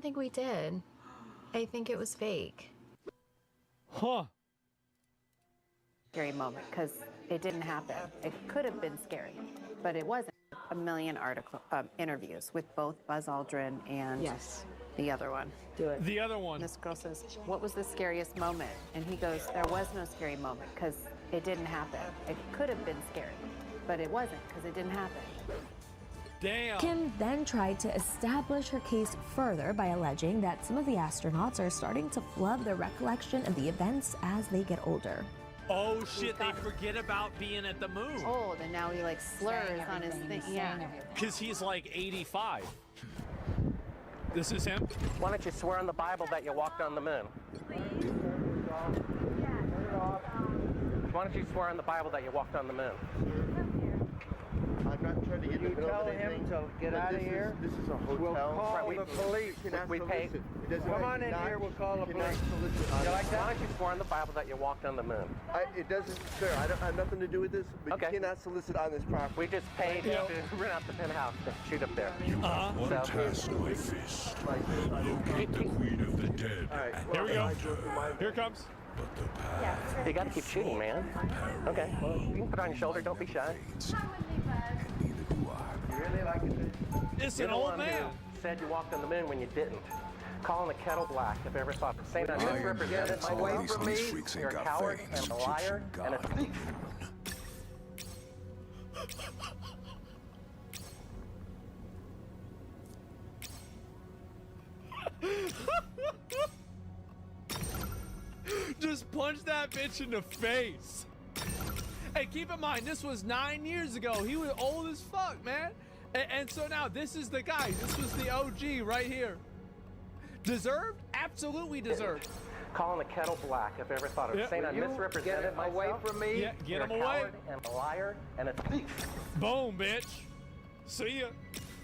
think we did. I think it was fake. Huh. Scary moment because it didn't happen. It could have been scary, but it wasn't. A million interviews with both Buzz Aldrin and the other one. Do it. The other one. This girl says, what was the scariest moment? And he goes, there was no scary moment because it didn't happen. It could have been scary, but it wasn't because it didn't happen. Damn. Kim then tried to establish her case further by alleging that some of the astronauts are starting to flub their recollection of the events as they get older. Oh shit, they forget about being at the moon. Old, and now he like slurs on his thing. Yeah. Because he's like 85. This is him? Why don't you swear on the Bible that you walked on the moon? Why don't you swear on the Bible that you walked on the moon? I'm not trying to get in the middle of anything. You tell him to get out of here. This is a hotel. We'll call Right, the police. We pay. Come on in here, we'll call the police. You like that? Why don't you swear on the Bible that you walked on the moon? It doesn't, sir. I don't have nothing to do with this. But Okay. you cannot solicit on this property. We just paid to rent out the penthouse to shoot up there. One So- task, my fist. Locate the Queen of the Dead. All right. Here we go. Here it comes. But the path You gotta keep shooting, man. Okay, well, you can put it on your shoulder, don't be shy. and neither do I. You really like it? It's You're an the old one man. who said you walked on the moon when you didn't. Calling the kettle black if ever thought. Saying I misrepresented All myself these for me. freaks ain't You're a got coward fangs. and a liar Egyptian and a god of the thief. moon. Just punch that bitch in the face. Hey, keep in mind, this was 9 years ago. He was old as fuck, man. And so now this is the guy. This was the OG right here. Deserved? Absolutely deserved. Calling the kettle black if ever thought of. Yeah. Saying I You misrepresented get myself. away from me. Yeah, get You're him a away. coward and a liar and a thief. Boom, bitch. See ya.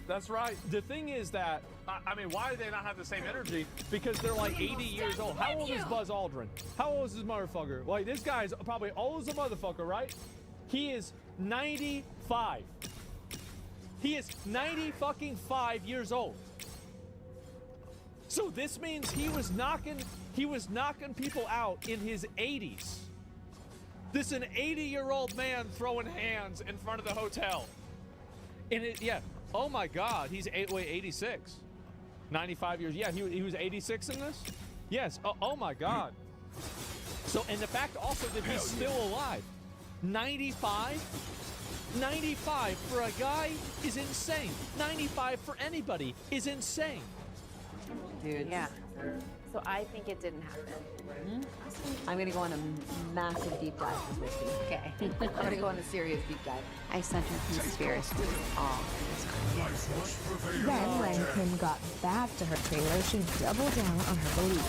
That's right. The thing is that, I mean, why do they not have the same energy? Because they're like 80 years old. How old is Buzz Aldrin? How old is this motherfucker? Like, this guy's probably old as a motherfucker, right? He is 95. He is 90 fucking 5 years old. So this means he was knocking people out in his 80s. This is an 80-year-old man throwing hands in front of the hotel. And it, yeah, oh my God, he's 86. 95 years, yeah, he was 86 in this? Yes, oh my God. So, and the fact also that he's still alive. 95? 95 for a guy is insane. 95 for anybody is insane. Dude. Yeah. So I think it didn't happen. I'm gonna go on a massive deep dive with Misty. Okay. I'm gonna go on a serious deep dive. I sent her conspiracy all. Life must prevail. Then, when Kim got back to her trailer, she doubled down on her belief.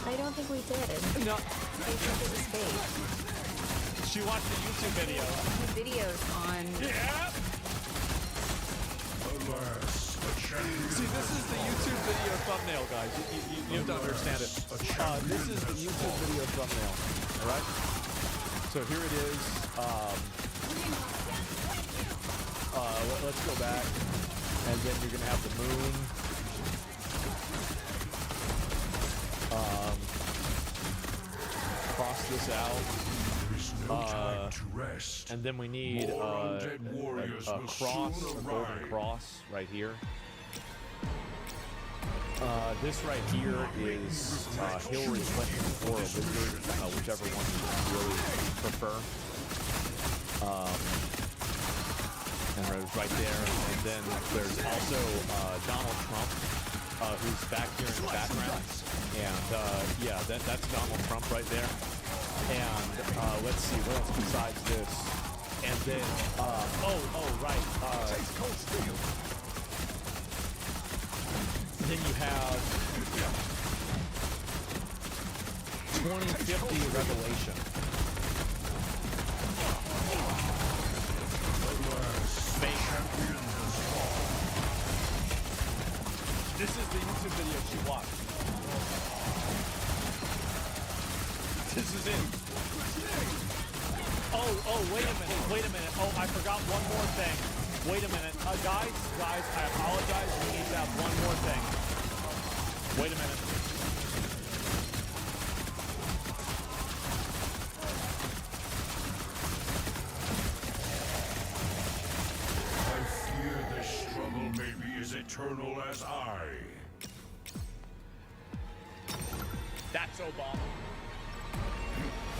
I don't think we did. No, I think it was fake. she watched the YouTube video. Videos on. Yeah. Alas, a champion. See, this is the YouTube video thumbnail, guys. You have to understand it. This is the YouTube video thumbnail. All right. So here it is. Let's go back, and then you're gonna have the moon. Cross this out. There is no time to rest. And then we need More a undead warriors will cross, soon a golden arrive. cross right here. This right here is Hillary Clinton or a wizard, whichever one you really prefer. And there's right there. And then there's also Donald Trump, who's back here in the background. And yeah, that's Donald Trump right there. And let's see, what else besides this? And then, right. Then you have 2050 Revelation. This is the YouTube video she watched. This is it. Oh, wait a minute. Oh, I forgot one more thing. Wait a minute. Guys, I apologize. eternal as I. That's Obama.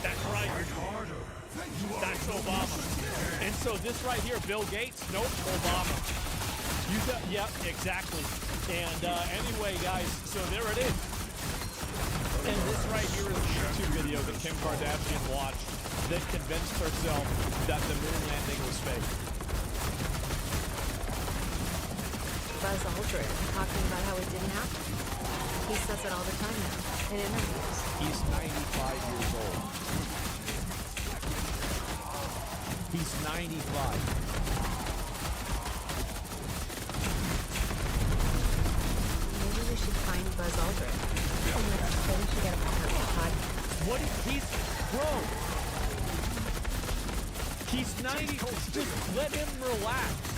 That's right. Fight harder. That's Obama. And so this right here, Bill Gates, nope, Obama. Yep, exactly. And anyway, guys, so there it is. And this right here is a YouTube video that Kim Kardashian watched that convinced herself that the moon landing was fake. Buzz Aldrin talking about how it didn't happen. He says it all the time now in interviews. He's 95 years old. He's 95. Maybe we should find Buzz Aldrin. Maybe we should get him on our podcast. What is he's bro? He's 90. Just let him relax.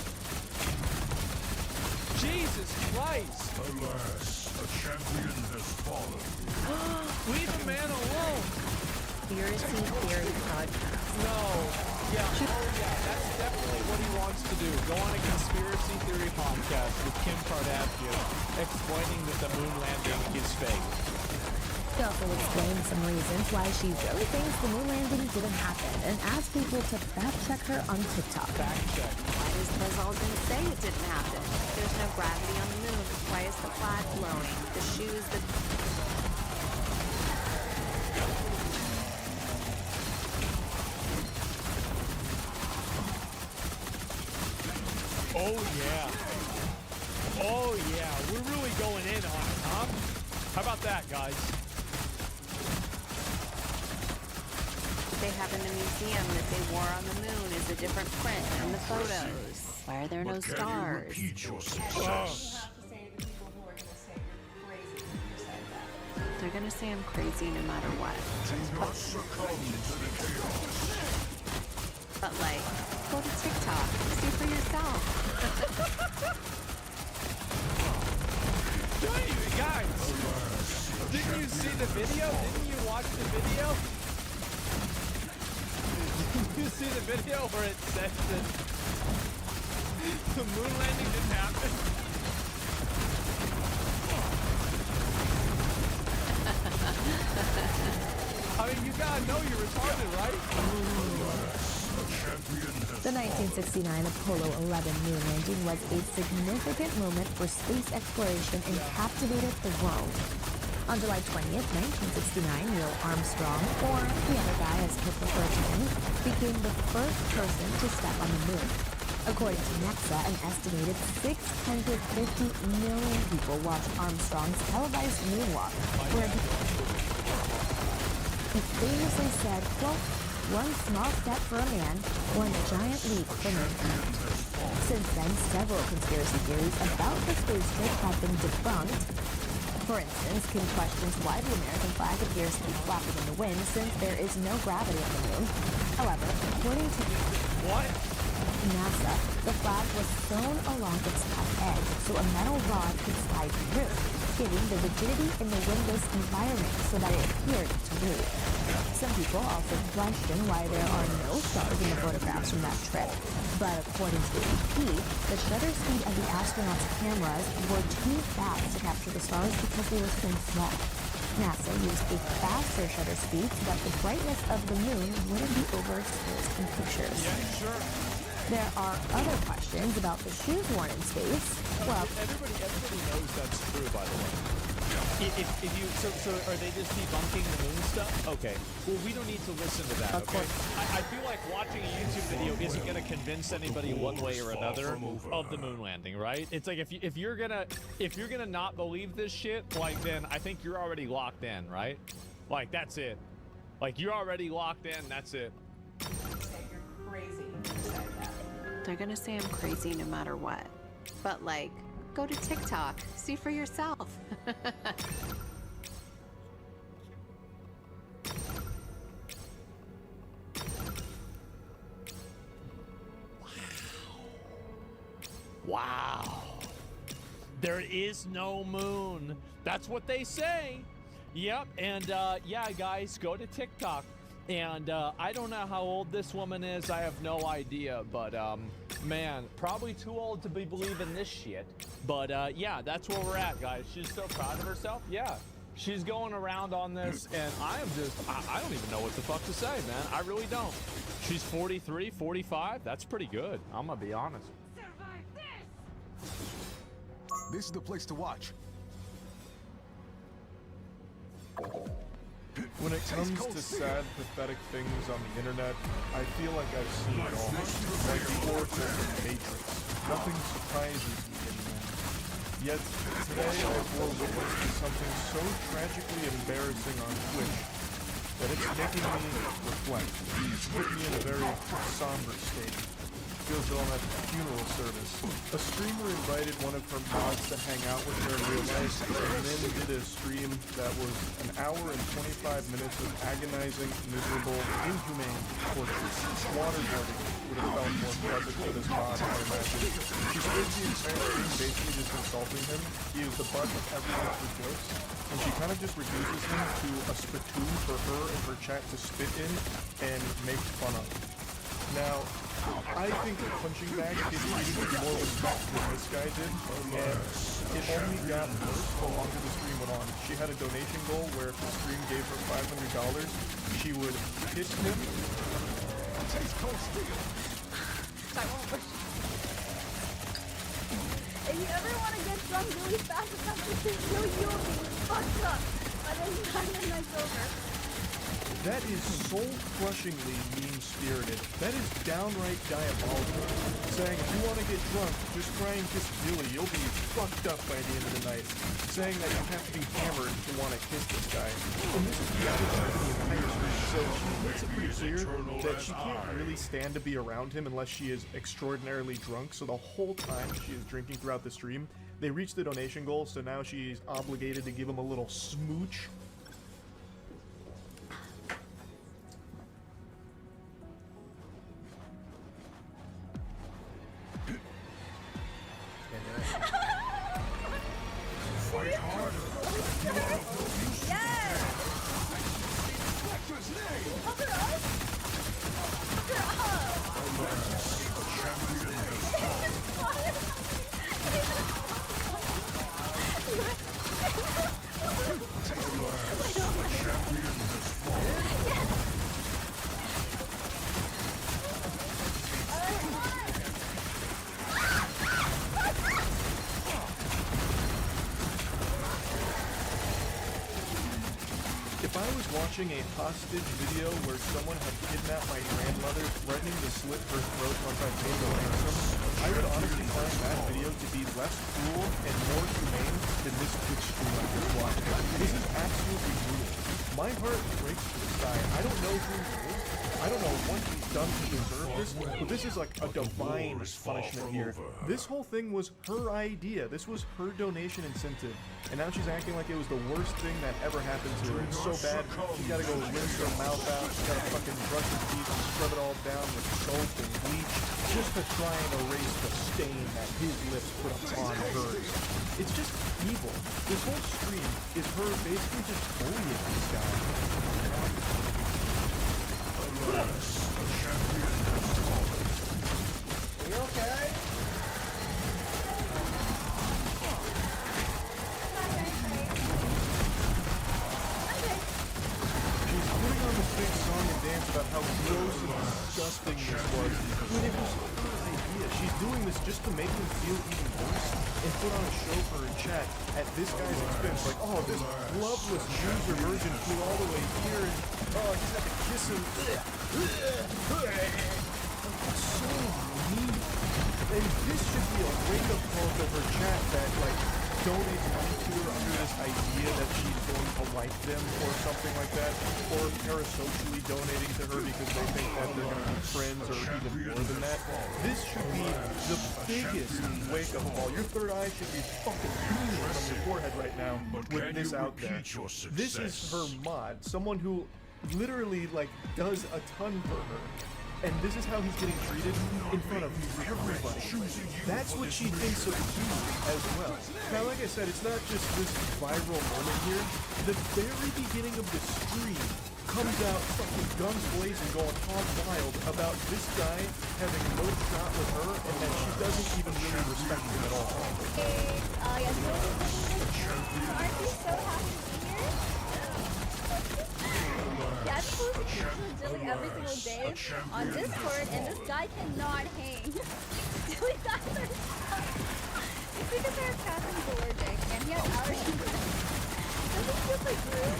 Jesus Christ. Alas, a champion has fallen. Leave a man alone. Conspiracy Theory podcast. No. Yeah. Oh, yeah. That's definitely what he wants to do. Go on a conspiracy theory podcast with Kim Kardashian explaining that the moon landing is fake. She also explained some reasons why she really thinks the moon landing didn't happen and asked people to fact check her on TikTok. Fact check. Why does Buzz Aldrin say it didn't happen? There's no gravity on the moon. Why is the flag blowing? The shoes, the... Oh, yeah. Oh, yeah. We're really going in on it, huh? How about that, guys? They have in the museum that they wore on the moon is a different print in the photos. Why are there no But can you stars? repeat your success? They're gonna say I'm crazy no matter what. Do not succumb to the chaos. But like, go to TikTok, see for yourself. Guys, didn't you see the video? Didn't you watch the video? Did you see the video where it says that the moon landing didn't happen? I mean, you gotta know you're retarded, right? The 1969 Apollo 11 moon landing was a significant moment for space exploration and captivated the world. On July 20th, 1969, Neil Armstrong, or the other guy as he preferred to him, became the first person to step on the moon. According to NASA, an estimated 650 million people watched Armstrong's televised moonwalk, where he famously said, quote, "One small step for a man, one giant leap for mankind." Since then, several conspiracy theories about the space trip have been debunked. For instance, Kim questions why the American flag appears to be flapping in the wind since there is no gravity on the moon. However, according to NASA, the flag was sewn along its top edge so a metal rod could slide through, giving the rigidity in the windless environment so that it appeared to move. Some people also question why there are no stars in the photographs from that trip. But according to the AP, the shutter speed of the astronauts' cameras were too fast to capture the stars because they were so small. NASA used a faster shutter speed so that the brightness of the moon wouldn't be overexposed in pictures. Yeah, sure. There are other questions about the shoes worn in space. Well, everybody knows that's true, by the way. If you so are they just debunking the moon stuff? Okay. Well, we don't need to listen to that. Okay. I feel like watching a YouTube video isn't going to convince anybody one way or another of the moon landing, right? It's like if you're gonna not believe this shit, like then I think you're already locked in, right? Like that's it. Like you're already locked in. That's it. You're crazy. They're gonna say I'm crazy no matter what. But like, go to TikTok, see for yourself. Wow. There is no moon. That's what they say. Yep. And yeah, guys, go to TikTok. And I don't know how old this woman is. I have no idea. But, man, probably too old to be believing this shit. But, yeah, that's where we're at, guys. She's so proud of herself. Yeah. She's going around on this, and I am just, I don't even know what the fuck to say, man. I really don't. She's 43, 45. That's pretty good. I'm going to be honest. This is the place to watch. When it comes to sad, pathetic things on the internet, I feel like I've seen it all. Like the Oracle from the Matrix. Nothing surprises me anymore. Yet, today I bore witness to something so tragically embarrassing on Twitch that it's making me reflect. It's put me in a very somber state. Feels though I'm at the funeral service. A streamer invited one of her mods to hang out with her in real life, and then did a stream that was an hour and 25 minutes of agonizing, miserable, inhumane torture. Waterboarding would have felt more pleasant for this mod, I imagine. She spends the entire stream basically just insulting him. He is the butt of everyone's jokes, and she kind of just reduces him to a spittoon for her and her chat to spit in and make fun of. Now, I think a punching bag is treated with more respect than this guy did, and it only got worse the longer the stream went on. She had a donation goal where if the stream gave her $500, she would kiss him. If you ever want to get drunk really fast enough to kill you will be fucked up by the time the night's over. That is soul-crushingly mean-spirited. That is downright diabolical. Saying if you want to get drunk, just try and kiss Billy. You'll be fucked up by the end of the night. Saying that you have to be hammered to want to kiss this guy. And this is the attitude of the entire stream. So she makes it pretty clear that she can't really stand to be around him unless she is extraordinarily drunk. So the whole time she is drinking throughout the stream, they reach the donation goal, so now she's obligated to give him a little smooch. Fight harder. You are of no use. Yes! What's his name? Cover up! Cover up! Alas, a champion has fallen. Alas, a champion has fallen. If I was watching a hostage video where someone had kidnapped my grandmother, threatening to slit her throat once I paid the ransom, I would honestly find that video to be less cruel and more humane than this Twitch stream I just watched. This is absolutely brutal. My heart breaks to the sky. I don't know who he is. I don't know what he's done to deserve this, but this is like a divine punishment here. This whole thing was her idea. This was her donation incentive. And now she's acting like it was the worst thing that ever happened to her. It's so bad, she's gotta go rinse her mouth out, she's gotta fucking brush her teeth and scrub it all down with soap and bleach, just to try and erase the stain that his lips put upon hers. It's just evil. This whole stream is her basically just bullying this guy. Alas, a champion has fallen. Are you okay? She's putting on this big song and dance about how gross and disgusting this was, when it was her idea. She's doing this just to make him feel even worse and put on a show for her chat at this guy's expense. Like, oh, this loveless loser virgin flew all the way here and, oh, I just had to kiss him. So mean. And this should be a wake-up call to her chat that, like, donates money to her under this idea that she's going to like them or something like that, or parasocially donating to her because they think that they're going to be friends or even more than that. This should be the biggest wake-up call. Your third eye should be fucking beaming from your forehead right now with this out there. This is her mod, someone who literally, like, does a ton for her. And this is how he's getting treated in front of everybody. That's what she thinks of you as well. Now, like I said, it's not just this viral moment here. The very beginning of the stream, comes out fucking guns blazing, going hog wild about this guy having no shot with her and that she doesn't even really respect him at all. Yes, aren't you so happy to be here? Yeah, I'm supposed to keep with Dilly every single day on Discord, and this guy cannot hang. Dilly guys are it's because our cat is allergic, and he has allergies. Doesn't feel like rude.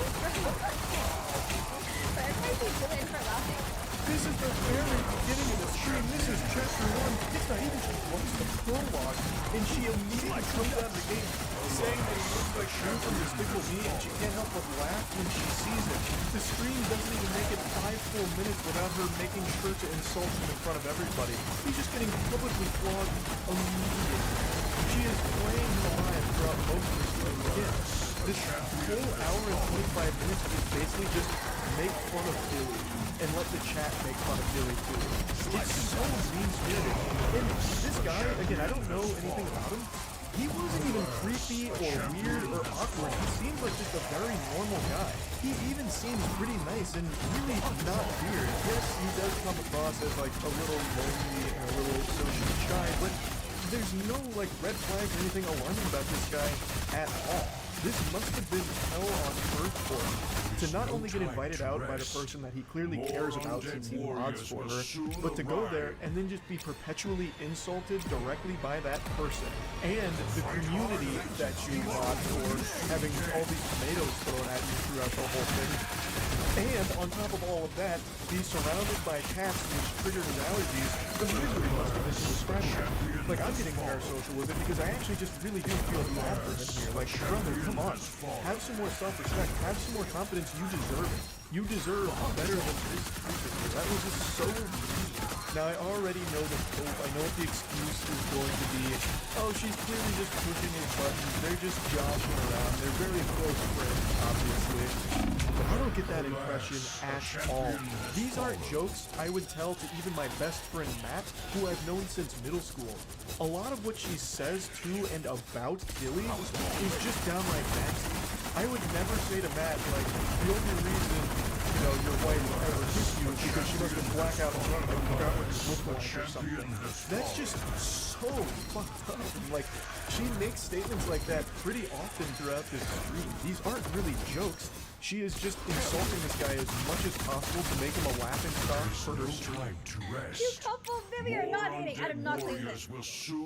But every time I see Dilly, I start laughing. This is the very beginning of the stream. This is chapter 1. It's not even just once the prologue. And she immediately comes out of the gate saying that he looks like Shrew from Despicable Me, and she can't help but laugh when she sees it. The stream doesn't even make it 5 full minutes without her making sure to insult him in front of everybody. He's just getting publicly flogged immediately. She is playing him alive throughout most of the stream. Again, this whole hour and 25 minutes is basically just make fun of Dilly and let the chat make fun of Dilly too. It's so mean-spirited. And this guy, again, I don't know anything about him. He wasn't even creepy or weird or awkward. He seemed like just a very normal guy. He even seems pretty nice and really not weird. Yes, he does come across as like a little lonely and a little socially shy, but there's no like red flag or anything alarming about this guy at all. This must have been hell on earth for him to not only get invited out by the person that he clearly cares about since he mods for her, but to go there and then just be perpetually insulted directly by that person and the community that you mod for having all these tomatoes thrown at you throughout the whole thing. And on top of all of that, be surrounded by cats which triggered his allergies. The misery must have been indescribable. Like, I'm getting parasocial with it because I actually just really do feel bad for him here. Like, brother, come on. Have some more self-respect. Have some more confidence. You deserve it. You deserve better than this stupid. That was just so mean. Now, I already know the hope. I know what the excuse is going to be. Oh, she's clearly just pushing his buttons. They're just joshing around. They're very close friends, obviously. But I don't get that impression at all. These aren't jokes I would tell to even my best friend Matt, who I've known since middle school. A lot of what she says to and about Dilly is just downright nasty. I would never say to Matt, like, the only reason, you know, your wife ever kissed you is because she must have blackout drunk and forgot what you looked like or something. That's just so fucked up. And, like, she makes statements like that pretty often throughout this stream. These aren't really jokes. She is just insulting this guy as much as possible to make him a laughing stock for her stream. You couple, Vivi, are not dating. I did not claim this. Sorry,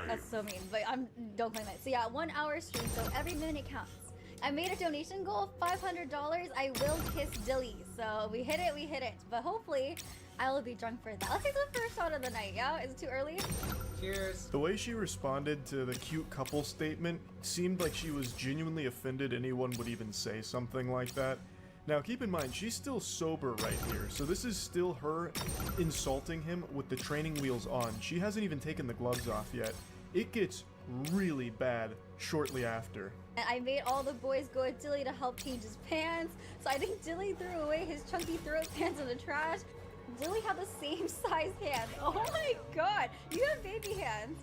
that's so mean, but don't claim it. So yeah, 1 hour stream, so every minute counts. I made a donation goal of $500. I will kiss Dilly. So we hit it. But hopefully, I will be drunk for that. Let's take the first shot of the night, yeah? Is it too early? Cheers. The way she responded to the cute couple statement seemed like she was genuinely offended anyone would even say something like that. Now keep in mind, she's still sober right here, so this is still her insulting him with the training wheels on. She hasn't even taken the gloves off yet. It gets really bad shortly after. And I made all the boys go with Dilly to help change his pants, so I think Dilly threw away his chunky throat pants in the trash. Dilly had the same size hands. Oh my god, you have baby hands.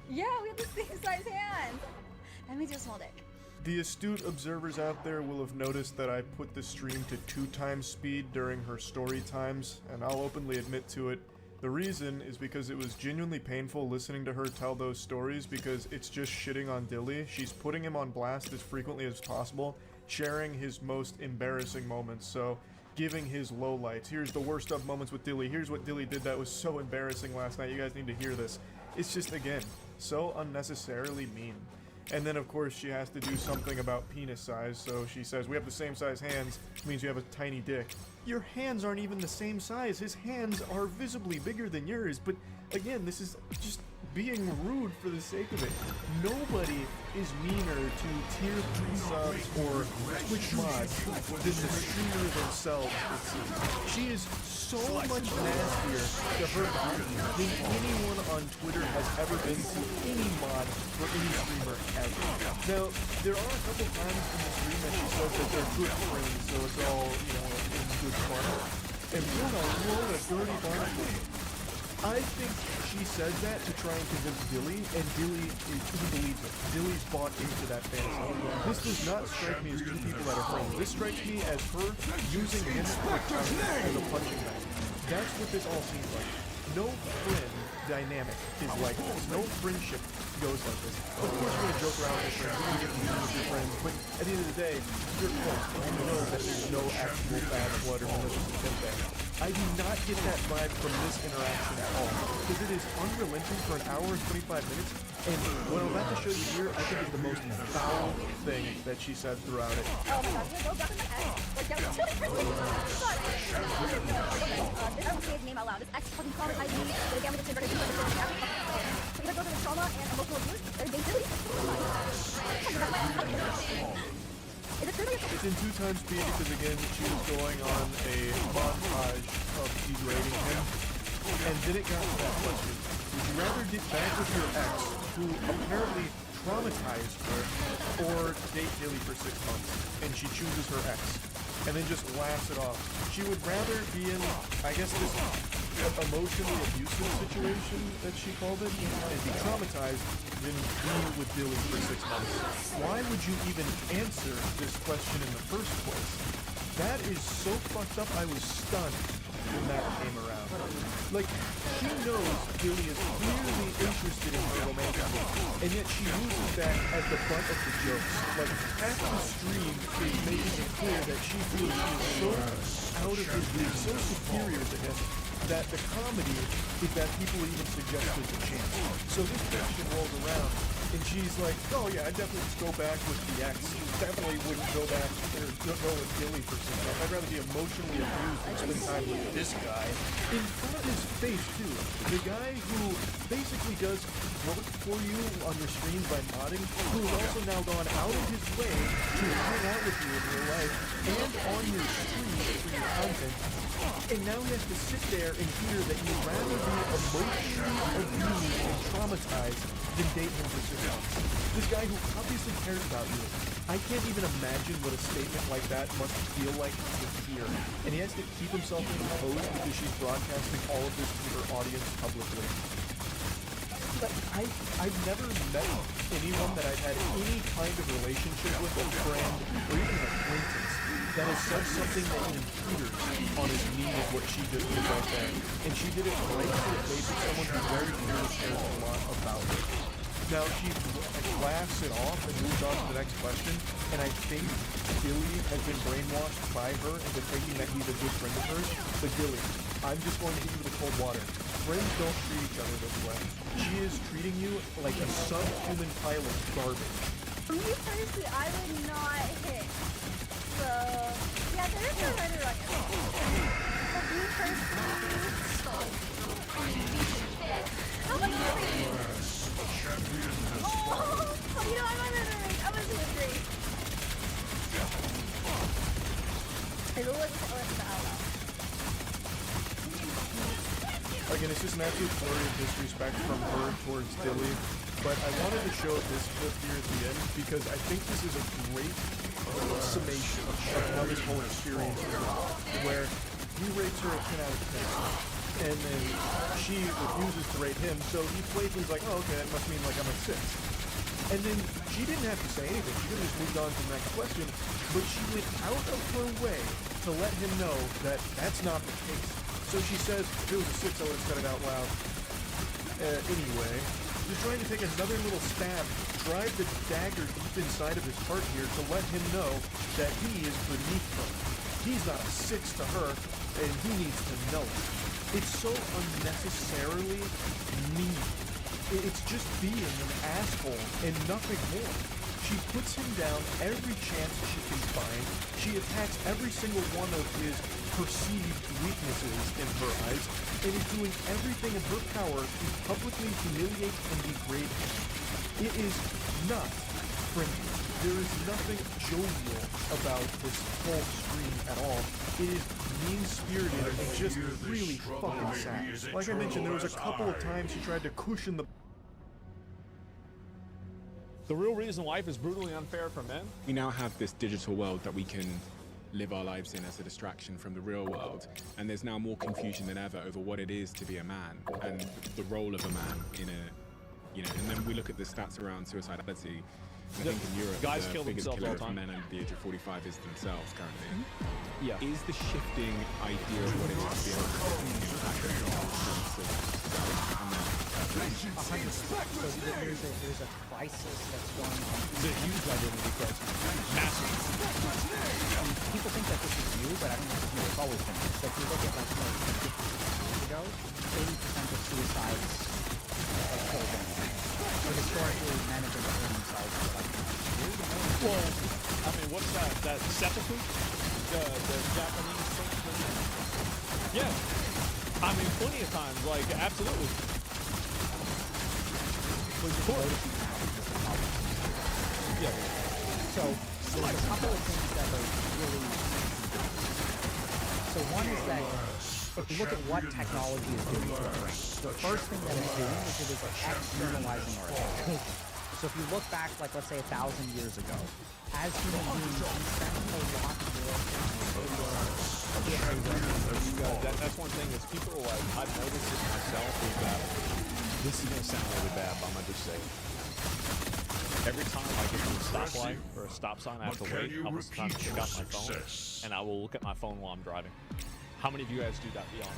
Yeah, we have the same size hands. That means you're a small dick. The astute observers out there will have noticed that I put the stream to 2x speed during her story times, and I'll openly admit to it. The reason is because it was genuinely painful listening to her tell those stories because it's just shitting on Dilly. She's putting him on blast as frequently as possible, sharing his most embarrassing moments, so giving his lowlights. Here's the worst of moments with Dilly. Here's what Dilly did that was so embarrassing last night. You guys need to hear this. It's just, again, so unnecessarily mean. And then, of course, she has to do something about penis size, so she says, we have the same size hands, means you have a tiny dick. Your hands aren't even the same size. His hands are visibly bigger than yours, but again, this is just being rude for the sake of it. Nobody is meaner to tier 3 subs or Twitch mods than the streamer themselves, it seems. She is so much nastier to her body than anyone on Twitter has ever been to any mod for any streamer ever. Now, there are a couple times in the stream that she says that they're good friends, so it's all, you know, in good fun. And what a dirty barnacle. I think she says that to try and convince Dilly, and Dilly believes it. Dilly's bought into that fantasy. This does not strike me as two people that are friends. This strikes me as her using him as a punching bag. That's what this all seems like. No friend dynamic is like this. No friendship goes like this. Of course you're gonna joke around with your friends, you're gonna get mean with your friends, but at the end of the day, you're close. You know that there's no actual bad blood or malicious intent there. I do not get that vibe from this interaction at all, because it is unrelenting for an hour and 25 minutes, and what I'm about to show you here, I think is the most foul thing that she said throughout it. Oh my god, I'm gonna go back in my head. Like, that was really crazy. I don't say his name out loud. This ex fucking traumatized me. But again, with the trigger, he's so you're gonna go through the trauma and emotional abuse. They're dangerous. Is it true that It's in 2 times speed because again, she was going on a montage of degrading him. And then it got to that question. Would you rather get back with your ex, who apparently traumatized her, or date Dilly for 6 months? And she chooses her ex. And then just laughs it off. She would rather be in, I guess, this emotionally abusive situation that she called it, and be traumatized than be with Dilly for 6 months. Why would you even answer this question in the first place? That is so fucked up, I was stunned when that came around. Like, she knows Dilly is clearly interested in her romantically, and yet she uses that as the butt of the jokes. Like, half the stream is making it clear that she feels she is so out of his league, so superior to him, that the comedy is that people even suggest there's a chance. So this question rolls around, and she's like, oh yeah, I'd definitely just go back with the ex. Definitely wouldn't go back, or go with Dilly for 6 months. I'd rather be emotionally abused than spend time with this guy. In front of his face, too. The guy who basically does work for you on your screen by modding, who has also now gone out of his way to hang out with you in real life, and on your stream for your content. And now he has to sit there and hear that you'd rather be emotionally abused and traumatized than date him for 6 months. This guy who obviously cares about you. I can't even imagine what a statement like that must feel like to hear. And he has to keep himself composed because she's broadcasting all of this to her audience publicly. But I've never met anyone that I've had any kind of relationship with, a friend, or even an acquaintance, that has said something that even teeters on his knee of what she did right there. And she did it right to the face of someone who very clearly cares a lot about her. Now, she laughs it off and moves on to the next question, and I think Dilly has been brainwashed by her into thinking that he's a good friend of hers. But Dilly, I'm just going to hit you with the cold water. Friends don't treat each other this way. She is treating you like a subhuman pile of garbage. For me personally, I would not hit. So, yeah, there is no right or wrong. For me personally, how much is it? Oh, you know, I'm not gonna I was doing great. Hey, what was the outlaw? Again, it's just an absolute flurry of disrespect from her towards Dilly, but I wanted to show this clip here at the end because I think this is a great summation of how this whole experience is, where he rates her a 10 out of 10, and then she refuses to rate him, so he playfully is like, oh, okay, that must mean like I'm a 6. And then she didn't have to say anything, she could have just moved on to the next question, but she went out of her way to let him know that that's not the case. So she says, if it was a 6, I would have said it out loud. Anyway, she's trying to take another little stab, drive the dagger deep inside of his heart here to let him know that he is beneath her. He's not a 6 to her, and he needs to know it. It's so unnecessarily mean. It's just being an asshole and nothing more. She puts him down every chance she can find. She attacks every single one of his perceived weaknesses in her eyes, and is doing everything in her power to publicly humiliate and degrade him. It is not friendly. There is nothing jovial about this whole stream at all. It is mean-spirited and just really fucking sad. Like I mentioned, there was a couple of times she tried to cushion the... The real reason life is brutally unfair for men? We now have this digital world that we can live our lives in as a distraction from the real world. And there's now more confusion than ever over what it is to be a man and the role of a man in a, you know, and then we look at the stats around suicidality. I think in Europe, guys the kill biggest themselves killer all the of time. men under the age of 45 is themselves currently. Yeah. Is the shifting idea of what it is to be able to impact the whole sense of society and then 100%. So there's a crisis that's going on. It's a huge identity crisis. Massive. People think that this is new, but I don't think it's new. It's always been new. So if you look at like 50 years ago, 80% of suicides are children. So historically, men have been killing themselves for like years. Well, I mean, what's that? That seppuku? The Japanese thing? Yeah. I mean, plenty of times. Like, absolutely. Yeah. So there's a couple of things that are really. So one is that if you look at what technology is doing to our brain, the first thing that it's doing is it is externalizing our attention. So if you look back, like let's say 1,000 years ago, as human beings, we spend a lot more time. That's one thing is people are like, I've noticed it myself, is that this is going to sound really bad, but I'm going to just say it. Every time I get to a stoplight or a stop sign, I have to wait. I will sometimes pick out my phone, and I will look at my phone while I'm driving. How many of you guys do that? Be honest.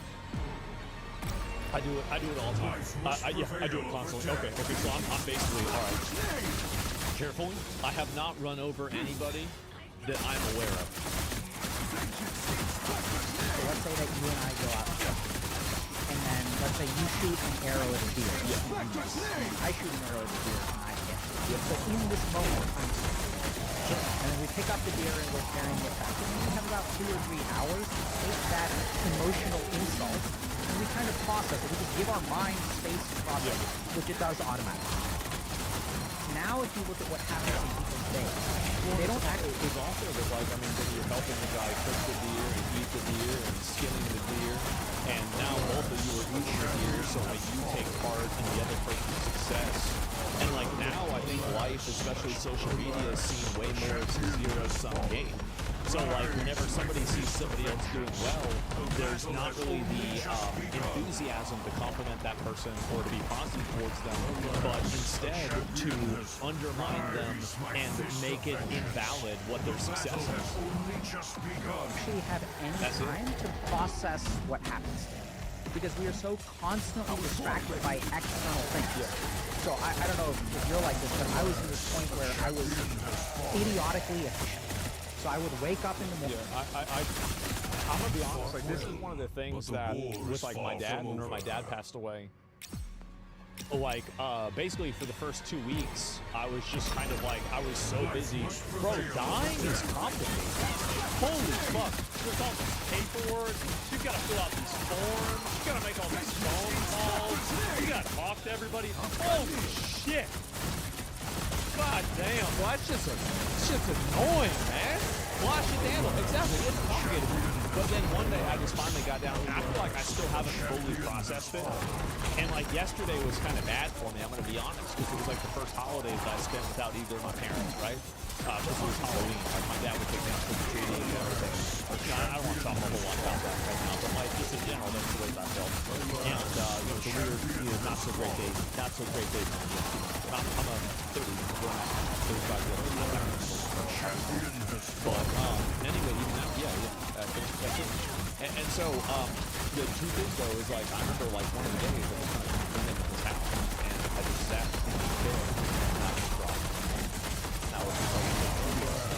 I do it all the time. I do it constantly. Okay, so I'm basically, all right. Carefully, I have not run over anybody that I'm aware of. So let's say that you and I go out, and then let's say you shoot an arrow at a deer. Yeah. I shoot an arrow at a deer, and I hit. So in this moment, I'm and then we pick up the deer and we're carrying it back. And then we have about 2 or 3 hours to take that emotional insult and we kind of process it. We just give our mind space to process it, which it does automatically. Now, if you look at what happens in people's days, they don't actually. There's also the like, I mean, then you're helping the guy cook the deer and eat the deer and skinning the deer, and now both of you are eating the deer, so like you take part in the other person's success. And like now, I think life, especially social media, is seen way more as a zero-sum game. So like whenever somebody sees somebody else doing well, there's not really the enthusiasm to compliment that person or to be positive towards them, but instead to undermine them and make it invalid what their success is. Actually have any time to process what happens to them. Because we are so constantly distracted by external things. So I don't know if you're like this, but I was in this point where I was idiotically efficient. So I would wake up in the morning. Yeah, I'm gonna be honest. Like this is one of the things that with like my dad, whenever my dad passed away, like basically for the first 2 weeks, I was just kind of like I was so busy. Bro, dying is complicated. Holy fuck! There's all this paperwork. You gotta fill out these forms. You gotta make all these phone calls. You gotta talk to everybody. Holy shit! God damn, well, it's just annoying, man. Wash it down. Exactly, it's complicated. But then one day I just finally got down, and I feel like I still haven't fully processed it. And like yesterday was kind of bad for me, I'm gonna be honest, because it was like the first holidays I spent without either of my parents, right? Because it was Halloween. Like my dad would take me out to the tree and everything. I don't want to talk a whole lot about that right now, but like just in general, that's the way I felt. And it was a weird, not so great day. Not so great day for me. I'm a 30, we're not 35 years old. But anyway, even that, and so the truth is though is like I remember like one of the days I was kind of in this house and I just sat in the chair and I was crying. And I was just like,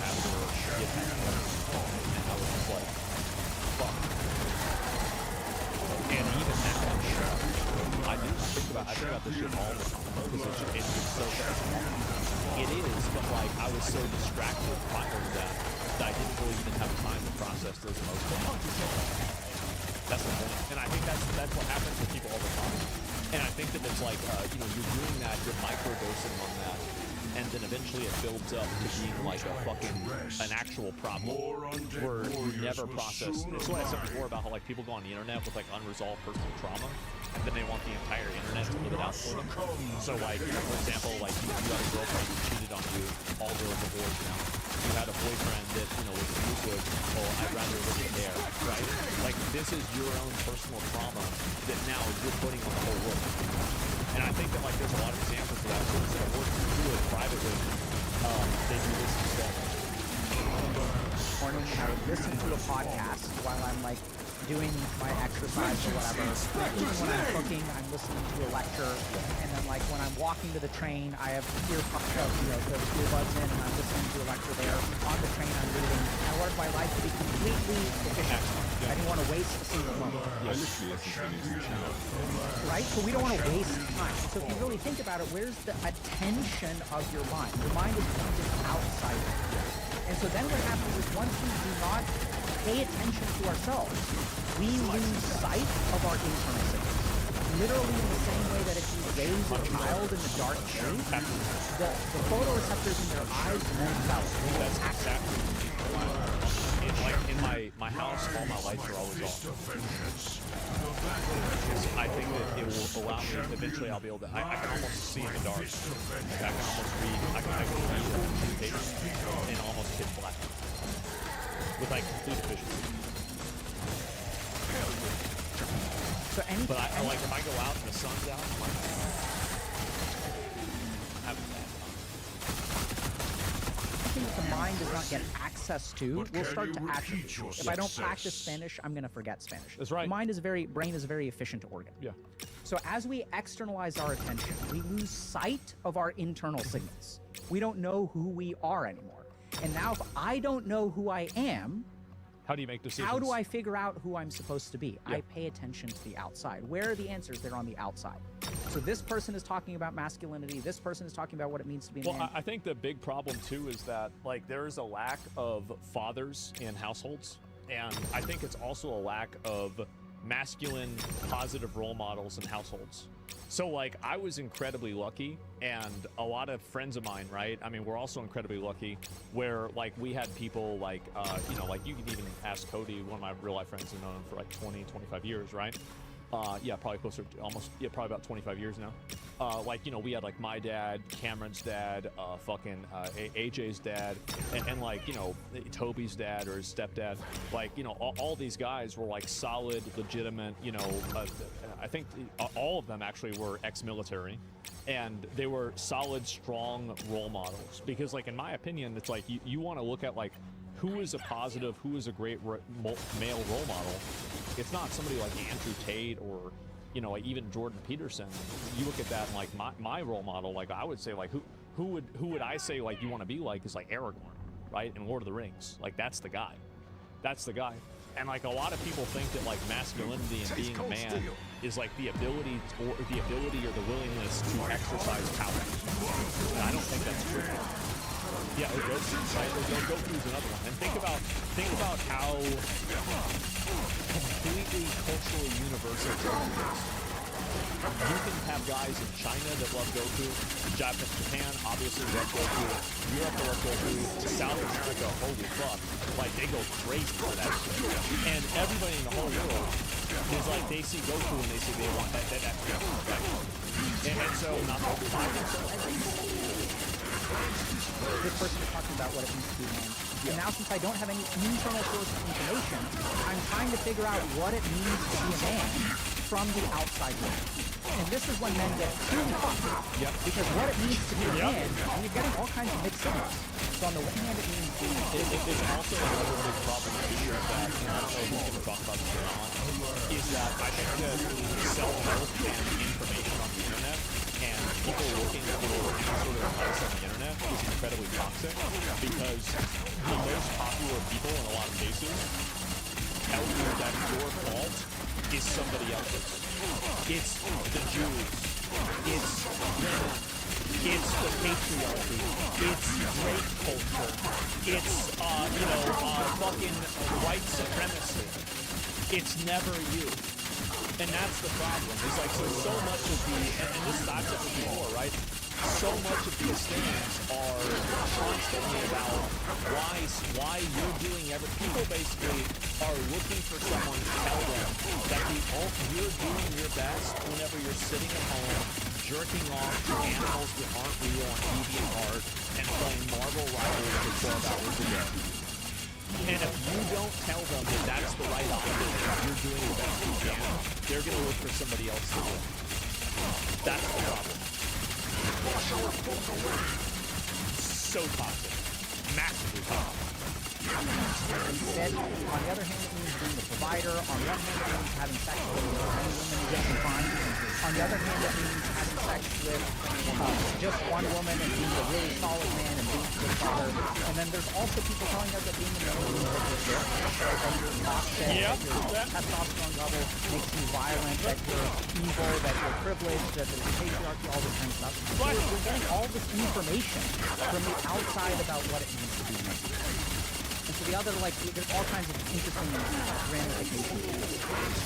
after get back and I was just like, fuck. And even now, I think about this shit all the time because it's just so it is, but like I was so distracted prior to that I didn't really even have time to process those emotions. That's the point, and I think that's what happens with people all the time. And I think that it's like you're doing that, you're microdosing on that, and then eventually it builds up to being like an actual problem where you never process. That's what I said before about how like people go on the internet with like unresolved personal trauma, and then they want the entire internet to live it out for them. So like, for example, like you got a girlfriend who cheated on you, all girls divorced now. you had a boyfriend that, you know, was abusive, oh, I'd rather live in there, right? Like, this is your own personal trauma that now you're putting on the whole world. And I think that, like, there's a lot of examples of that. So instead of working through it privately, they do this instead. Morning, I would listen to a podcast while I'm like doing my exercise or whatever. Even when I'm cooking, I'm listening to a lecture, and then like when I'm walking to the train, I have the earbuds in, and I'm listening to a lecture there. On the train, I'm reading. I wanted my life to be completely efficient. I didn't want to waste a single moment. I literally listen to news and channel. Right? So we don't want to waste time. So if you really think about it, where's the attention of your mind? Your mind is pointed outside. And so then what happens is once we do not pay attention to ourselves, we lose sight of our internal signals. Literally in the same way that if you raise a child in the dark room, the photoreceptors in their eyes won't develop. That's exactly in my house, all my lights are always off. I think that it will allow me, eventually I'll be able to, I can almost see in the dark. Like I can almost read, I can read communication in almost pitch black. With like complete efficiency. So but I like, if I go out and the sun's out, I'm like, I'm bad. If the mind does not get access to, we'll start to atrophy. If I don't practice Spanish, I'm going to forget Spanish. That's right. The brain is a very efficient organ. Yeah. So as we externalize our attention, we lose sight of our internal signals. We don't know who we are anymore. And now if I don't know who I am, how do you make decisions? How do I figure out who I'm supposed to be? Yeah. I pay attention to the outside. Where are the answers? They're on the outside. So this person is talking about masculinity. This person is talking about what it means to be a man. Well, I think the big problem too is that like there's a lack of fathers in households, and I think it's also a lack of masculine positive role models in households. So like I was incredibly lucky, and a lot of friends of mine, right? I mean, we're also incredibly lucky where like we had people like, you know, like you can even ask Cody, one of my real life friends, who've known him for like 20, 25 years, right? Yeah, probably closer to almost, yeah, probably about 25 years now. Like, you know, we had like my dad, Cameron's dad, AJ's dad, and like, you know, Toby's dad or his stepdad. Like, you know, all these guys were like solid, legitimate, you know, I think all of them actually were ex-military, and they were solid, strong role models. Because like, in my opinion, it's like you want to look at like, who is a positive, who is a great male role model. It's not somebody like Andrew Tate or, you know, like even Jordan Peterson. You look at that and like my role model, like I would say like who would I say like you want to be like is like Aragorn, right? In Lord of the Rings. Like that's the guy. That's the guy. And like a lot of people think that like masculinity and being a man is like the ability or the willingness to exercise power. And I don't think that's true. Yeah, Goku, right? Goku's another one. And think about how completely culturally universal Goku is. You can have guys in China that love Goku, Japan obviously love Goku, Europe love Goku, South America, holy fuck, like they go crazy for that shit. And everybody in the whole world is like, they see Goku and they say they want that Goku, right? And so, not this person is talking about what it means to be a man. And now since I don't have any internal source of information, I'm trying to figure out what it means to be a man from the outside world. And this is when men get truly fucked. Yep. Because what it means to be a man, and you're getting all kinds of mixed signals. So on the one hand, it means being it's also another big problem too is that, and I don't know if we can talk about this or not, is that I think that self-help and information on the internet and people looking for any sort of advice on the internet is incredibly toxic, because the most popular people in a lot of cases tell you that your fault is somebody else's. It's the Jews. It's women. It's the patriarchy. It's rape culture. It's, fucking white supremacy. It's never you. And that's the problem. It's like, so much of the, and this is, I've said this before, right? So much of these things are constantly about why you're doing everything. People basically are looking for someone to tell them that you're doing your best whenever you're sitting at home, jerking off to animals that aren't real on DeviantArt and playing Marvel Rivals with hours a day. And if you don't tell them that that's the right option, and you're doing the best you can, they're going to look for somebody else to do it. That's the problem. So toxic. Massively toxic. Instead, on the other hand, it means being the provider. On the other hand, it means having sex with as many women as you can find. On the other hand, it means having sex with just one woman and being a really solid man and being a good father. And then there's also people telling us that being in the means that you're sick, that you're toxic, that your testosterone level makes you violent, that you're evil, that you're privileged, that there's patriarchy, all this kind of stuff. So we're getting all this information from the outside about what it means to be men. And so the other, like, there's all kinds of interesting ramifications.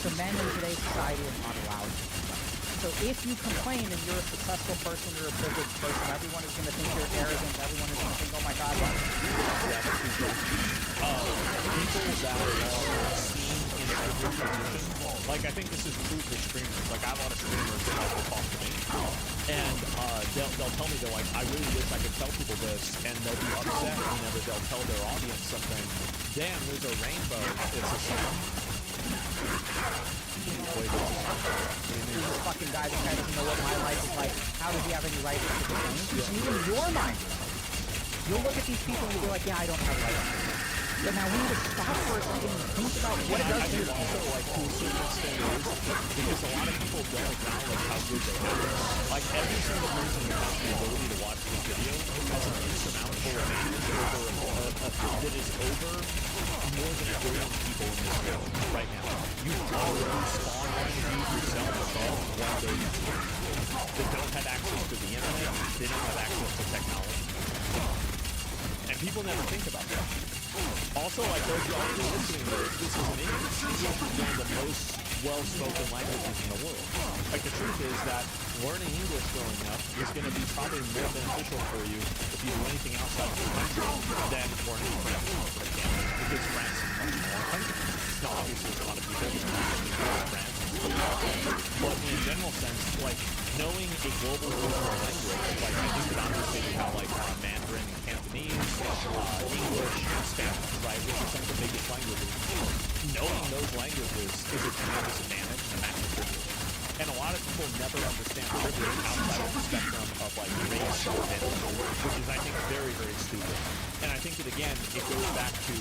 So men in today's society are not allowed to. So if you complain and you're a successful person or a privileged person, everyone is going to think you're arrogant. Everyone is going to think, oh my God, what? People that are seen in a privileged position, like I think this is true for streamers. Like I have a lot of streamers that like will talk to me, and they'll tell me, they're like, I really wish I could tell people this, and they'll be upset whenever they'll tell their audience something. Damn, there's a rainbow. It's a sign. There's this fucking guy that doesn't know what my life is like. How does he have any right to complain? And even your mind, you'll look at these people and you'll be like, yeah, I don't have a right to complain. But now we need to stop for a second and think about what it does to you. Also, like, to a certain extent, because a lot of people don't acknowledge how good they have it. Like, every single person who has the ability to watch this video has an insurmountable advantage that is over more than 1 billion people in this world right now. You've already spawned one of yourself above 1 billion people that don't have access to the internet, they don't have access to technology. And people never think about that. Also, I told you all you're listening to this is an English. English is one of the most well-spoken languages in the world. Like, the truth is that learning English growing up is going to be probably more beneficial for you if you do anything outside of the country than learning French, for example, because France is much more country. Now, obviously, there's a lot of people who speak France, but in a general sense, like, knowing a global regional language, like, I think about this thing about, like, Mandarin and Cantonese, English, Spanish, right, which are some of the biggest languages. Knowing those languages is a tremendous advantage and a massive privilege. And a lot of people never understand privilege outside of the spectrum of, like, race or identity, which is, I think, very, very stupid. And I think that, again, it goes back to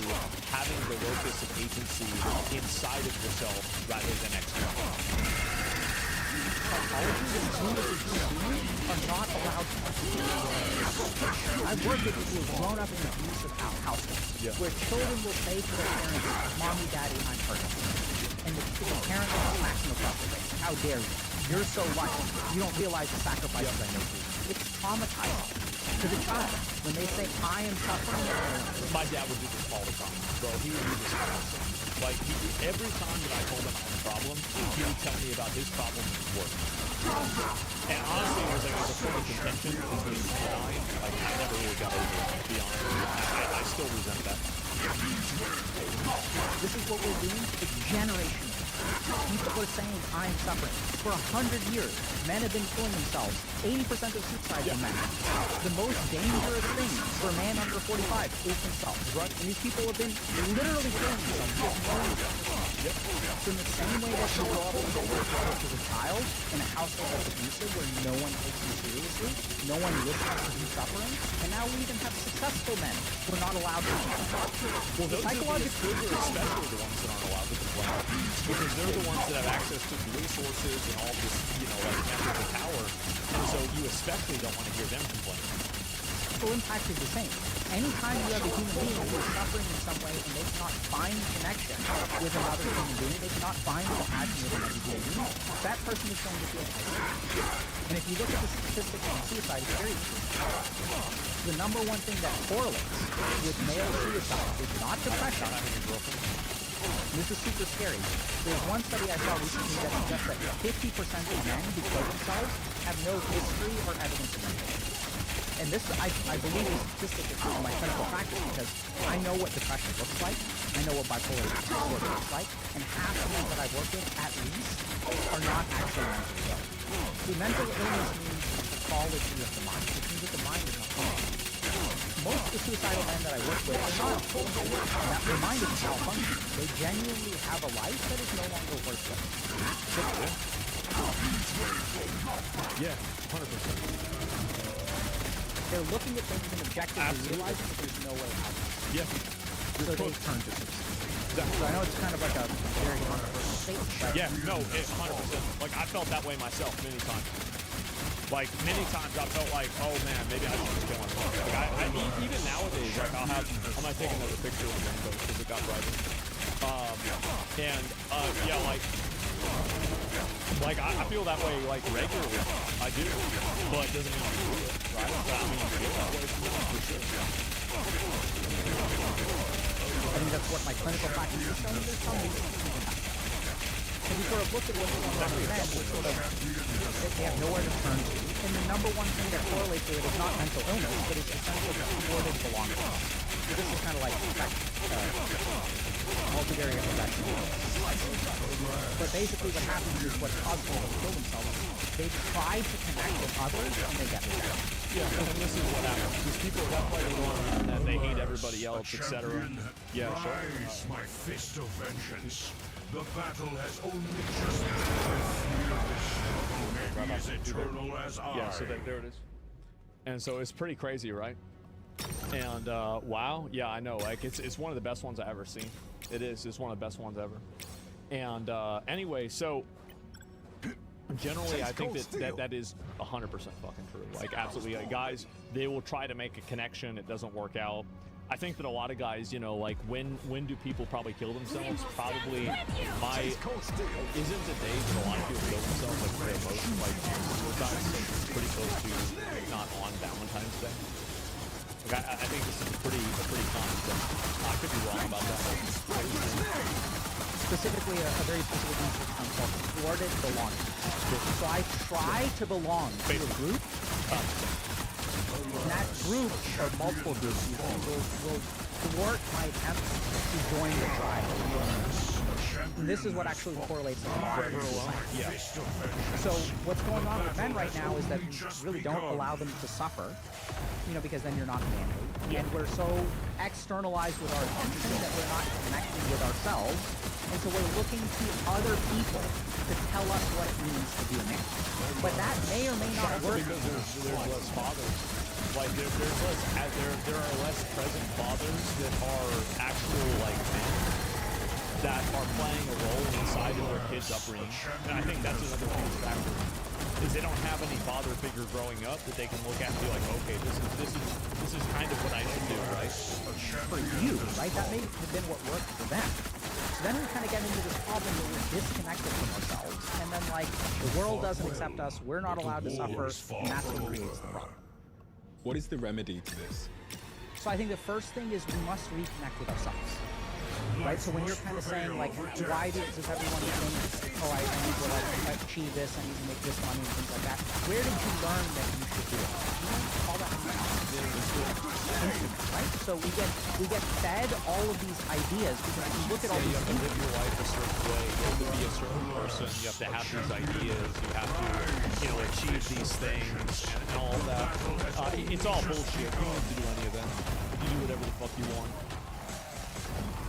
having the locus of agency inside of yourself rather than external. Psychology and humans are not allowed to participate. I've worked with people who've grown up in abusive households, where children will say to their parents, Mommy, Daddy, I'm hurt. And the parent will smack them across the face. How dare you? You're so lucky. You don't realize the sacrifices I made for you. It's traumatizing to the child when they say, I am suffering. My dad would do this all the time, bro. He would do this constantly. Like, every time that I told him I had a problem, he would tell me about his problem and his work. And honestly, it was like a point of contention between him and I. Like, I never really got over it, to be honest with you. I still resent that. This is what we're doing. It's generational. People are saying, I am suffering. For 100 years, men have been killing themselves. 80% of suicides are men. The most dangerous thing for a man under 45 is himself. Right? And these people have been literally killing themselves. So in the same way that you grow up as a child in a household that's abusive, where no one takes you seriously, no one listens to you suffering, and now we even have successful men who are not allowed to complain. Well, those psychological kids are especially the ones that aren't allowed to complain, because they're the ones that have access to the resources and all this, like, methods of power, and so you especially don't want to hear them complain. The impact is the same. Anytime you have a human being who is suffering in some way and they cannot find connection with another human being, they cannot find compassion with another human being, that person is going to feel isolated. And if you look at the statistics on suicide, it's very true. The number one thing that correlates with male suicide is not depression. This is super scary. There's one study I saw recently that suggests that 50% of men who kill themselves have no history or evidence of mental. And this, I believe, is statistic in my clinical practice, because I know what depression looks like, I know what bipolar disorder looks like, and half the men that I've worked with, at least, are not actually mentally ill. See, mental illness means the quality of the mind. It means that the mind is not wrong. Most the suicidal men that I work with are not that reminded me malfunction. They genuinely have a life that is no longer worth living. Yeah, 100%. They're looking at things and objectively realizing that there's no way out. Yeah. So they turn to suicide. So I know it's kind of like a very controversial statement. But yeah, no, 100%. Like, I felt that way myself many times. Like, many times I felt like, oh man, maybe I should just kill myself. Like, even nowadays, like, I might take another picture of the rainbow because it got brighter. Yeah, like I feel that way, like, regularly. I do. But it doesn't mean I do it, right? But I mean, I feel that way for sure. I think that's what my clinical practice is showing. There's some reason to even happen. If you sort of look at what's going on with men, we're sort of, they have nowhere to turn to. And the number one thing that correlates with it is not mental illness, but it's a sense of thwarted belonging. So this is kind of like multivariate possession. But basically what happens is what causes people to kill themselves. They try to connect with others and they get rejected. Yeah, and this is what happens. These people, that's why they're going around that they hate everybody else, etc. Yeah, sure. Rise, my fist of vengeance. The battle has only just begun. Fear the struggle may be as eternal as I. Yeah, so there it is. And so it's pretty crazy, right? And wow, yeah, I know. Like, it's one of the best ones I've ever seen. It is. It's one of the best ones ever. And anyway, so generally, I think that is 100% fucking true. Like, absolutely, like, guys, they will try to make a connection. It doesn't work out. I think that a lot of guys, you know, like, when do people probably kill themselves? Probably isn't the day that a lot of people kill themselves, like, for emotion, like suicide, pretty close to, like, not on Valentine's Day. Like, I think this is a pretty common thing. I could be wrong about that. Specifically, a very specific concept called thwarted belonging. So I try to belong to a group. And that group, or multiple groups, will thwart my attempts to join the tribe. And this is what actually correlates to Yeah. So what's going on with men right now is that we really don't allow them to suffer, you know, because then you're not manly. And we're so externalized with our attention that we're not connecting with ourselves. And so we're looking to other people to tell us what it means to be a man. But that may or may not work. Because there's less fathers. Like, there are less present fathers that are actual, like, men that are playing a role inside of their kids' upbringing. And I think that's another huge factor, is they don't have any father figure growing up that they can look at and be like, okay, this is kind of what I should do, right? For you, right? That may have been what worked for them. So then we kind of get into this problem where we're disconnected from ourselves, and then, like, the world doesn't accept us, we're not allowed to suffer, and that's what creates the problem. What is the remedy to this? So I think the first thing is we must reconnect with ourselves. Right? So when you're kind of saying, like, why does everyone think, oh, I need to, like, achieve this, I need to make this money and things like that. Where did you learn that you should do it? You don't call that instinct, right? So we get fed all of these ideas because if you look at all these things. You have to live your life a certain way. You have to be a certain person. You have to have these ideas. You have to, you know, achieve these things and all that. It's all bullshit. You don't have to do any of that. You do whatever the fuck you want.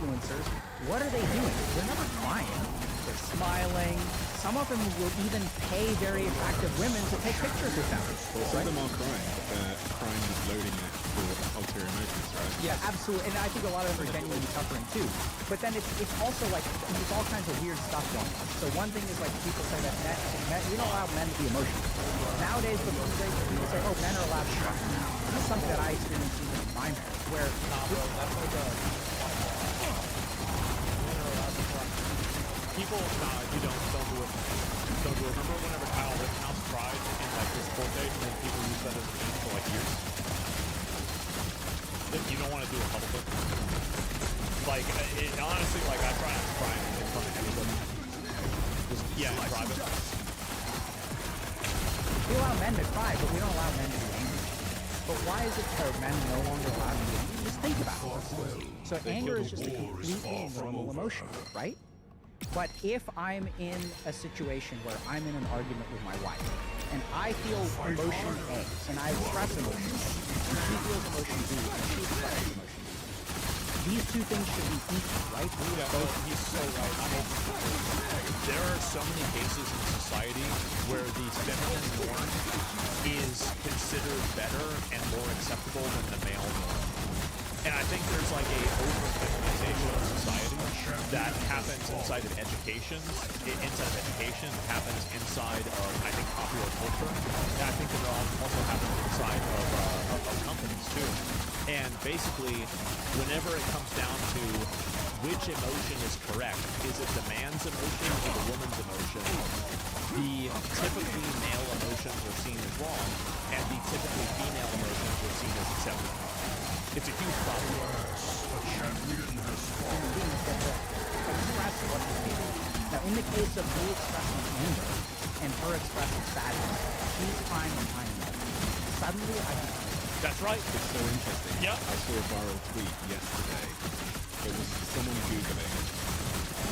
Influencers, what are they doing? They're never crying. They're smiling. Some of them will even pay very attractive women to take pictures with them. Well, some of them are crying. Crying is loading it for ulterior motives, right? Yeah, absolutely. And I think a lot of them are genuinely suffering too. But then it's also like, there's all kinds of weird stuff going on. So one thing is, like, people say that men we don't allow men to be emotional. Nowadays, people say, oh, men are allowed to cry. This is something that I experienced even in my marriage, where people, you don't do it. Don't do it. Remember whenever Kyle Rittenhouse cried in, like, his court date, and then people used that as a thing for, like, years? You don't want to do it publicly. Like, honestly, like, I try not to cry in front of anybody. Just, in private. We allow men to cry, but we don't allow men to be angry. But why is it that men no longer allowed to be angry? Just think about it. So anger is just a completely normal emotion, right? But if I'm in a situation where I'm in an argument with my wife, and I feel emotion A, and I express emotion A, and she feels emotion B, and she these two things should be equal, right? He's so right. I mean, there are so many cases in society where the feminine norm is considered better and more acceptable than the male norm. And I think there's like a over-feminization of society that happens inside of education. Happens inside of, I think, popular culture. And I think it also happens inside of companies too. And basically, whenever it comes down to which emotion is correct, is it the man's emotion or the woman's emotion? The typically male emotions are seen as wrong, and the typically female emotions are seen as acceptable. It's a huge problem. A champion has fallen. Express what you feel. Now, in the case of me expressing anger and her expressing sadness, she's fine and I'm not. Suddenly, I can. That's right. It's so interesting. Yep. I saw a viral tweet yesterday. It was someone Googling,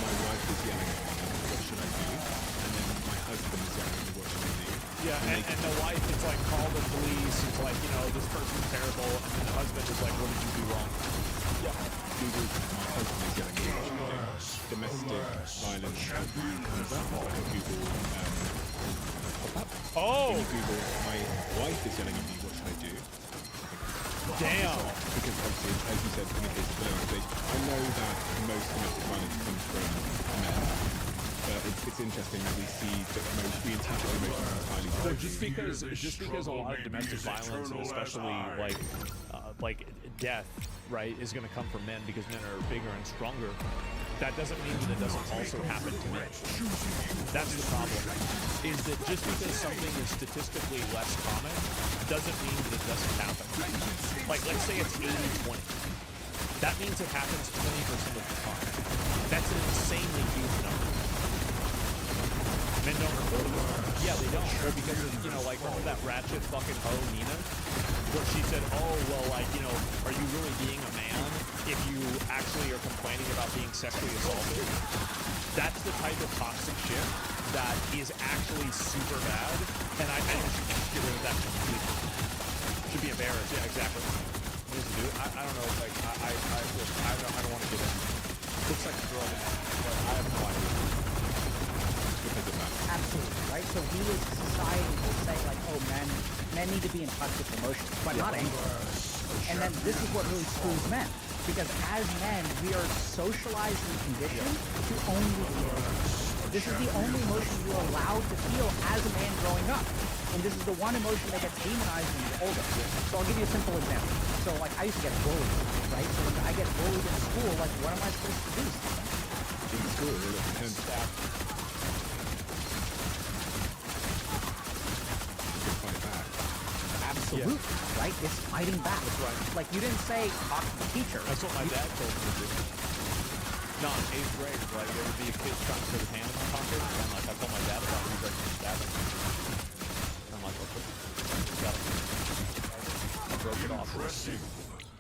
my wife is yelling at me, what should I do? And then my husband is yelling at me, what should I do? Yeah, and the wife is like, call the police. It's like, you know, this person's terrible. And then the husband is like, what did you do wrong? Yeah. Google, my husband is yelling at me, what should I do? Domestic violence comes up. Google, oh! Google, my wife is yelling at me, what should I do? Damn. Because obviously, as you said, in the case of violence, I know that most domestic violence comes from men. But it's interesting that we see that we interpret emotions entirely Well, differently. just because a lot of domestic violence, and especially like death, right, is going to come from men because men are bigger and stronger. That doesn't mean that it doesn't also happen to men. That's the problem. Is that just because something is statistically less common doesn't mean that it doesn't happen. Like, let's say it's 80-20. That means it happens 20% of the time. That's an insanely huge number. Men don't report it. Yeah, they don't. Well, because of, you know, like, remember that ratchet fucking hoe, Nina? Where she said, oh, well, like, you know, are you really being a man if you actually are complaining about being sexually assaulted? That's the type of toxic shit that is actually super bad, and I think we should just get rid of that completely. Should be embarrassed. Yeah, exactly. What does it do? I don't know. Like, I don't want to get in. Looks like a girl, but I have no idea. Absolutely, right? So we as a society will say like, oh, men need to be in touch with emotions, but not anger. And then this is what really screws men. Because as men, we are socialized and conditioned to only feel anger. This is the only emotion you're allowed to feel as a man growing up. And this is the one emotion that gets demonized when you're older. So I'll give you a simple example. So like I used to get bullied, right? So when I get bullied in school, like what am I supposed to do? In school, it depends. Absolutely, right? It's fighting back. That's right. Like you didn't say talk to the teacher. That's what my dad told me to do. No, in 8th grade, like there would be a kid trying to put his hand in my pocket, and like I told my dad about it, he's like, stab him. And I'm like, okay, got it. I broke it off. Impressive.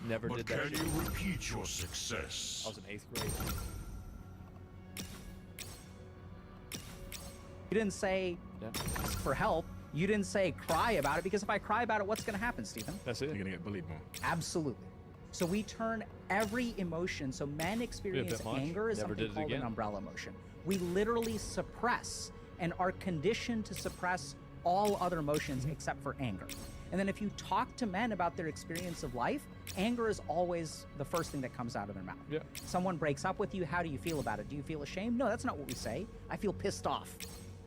Never But did that can shit. you repeat your success? I was in 8th grade. You didn't say ask for help. You didn't say cry about it, because if I cry about it, what's going to happen, Stephen? That's it. You're going to get bullied more. Absolutely. So we turn every emotion. So men experience anger as something called an umbrella emotion. We literally suppress and are conditioned to suppress all other emotions except for anger. And then if you talk to men about their experience of life, anger is always the first thing that comes out of their mouth. Yeah. Someone breaks up with you, how do you feel about it? Do you feel ashamed? No, that's not what we say. I feel pissed off.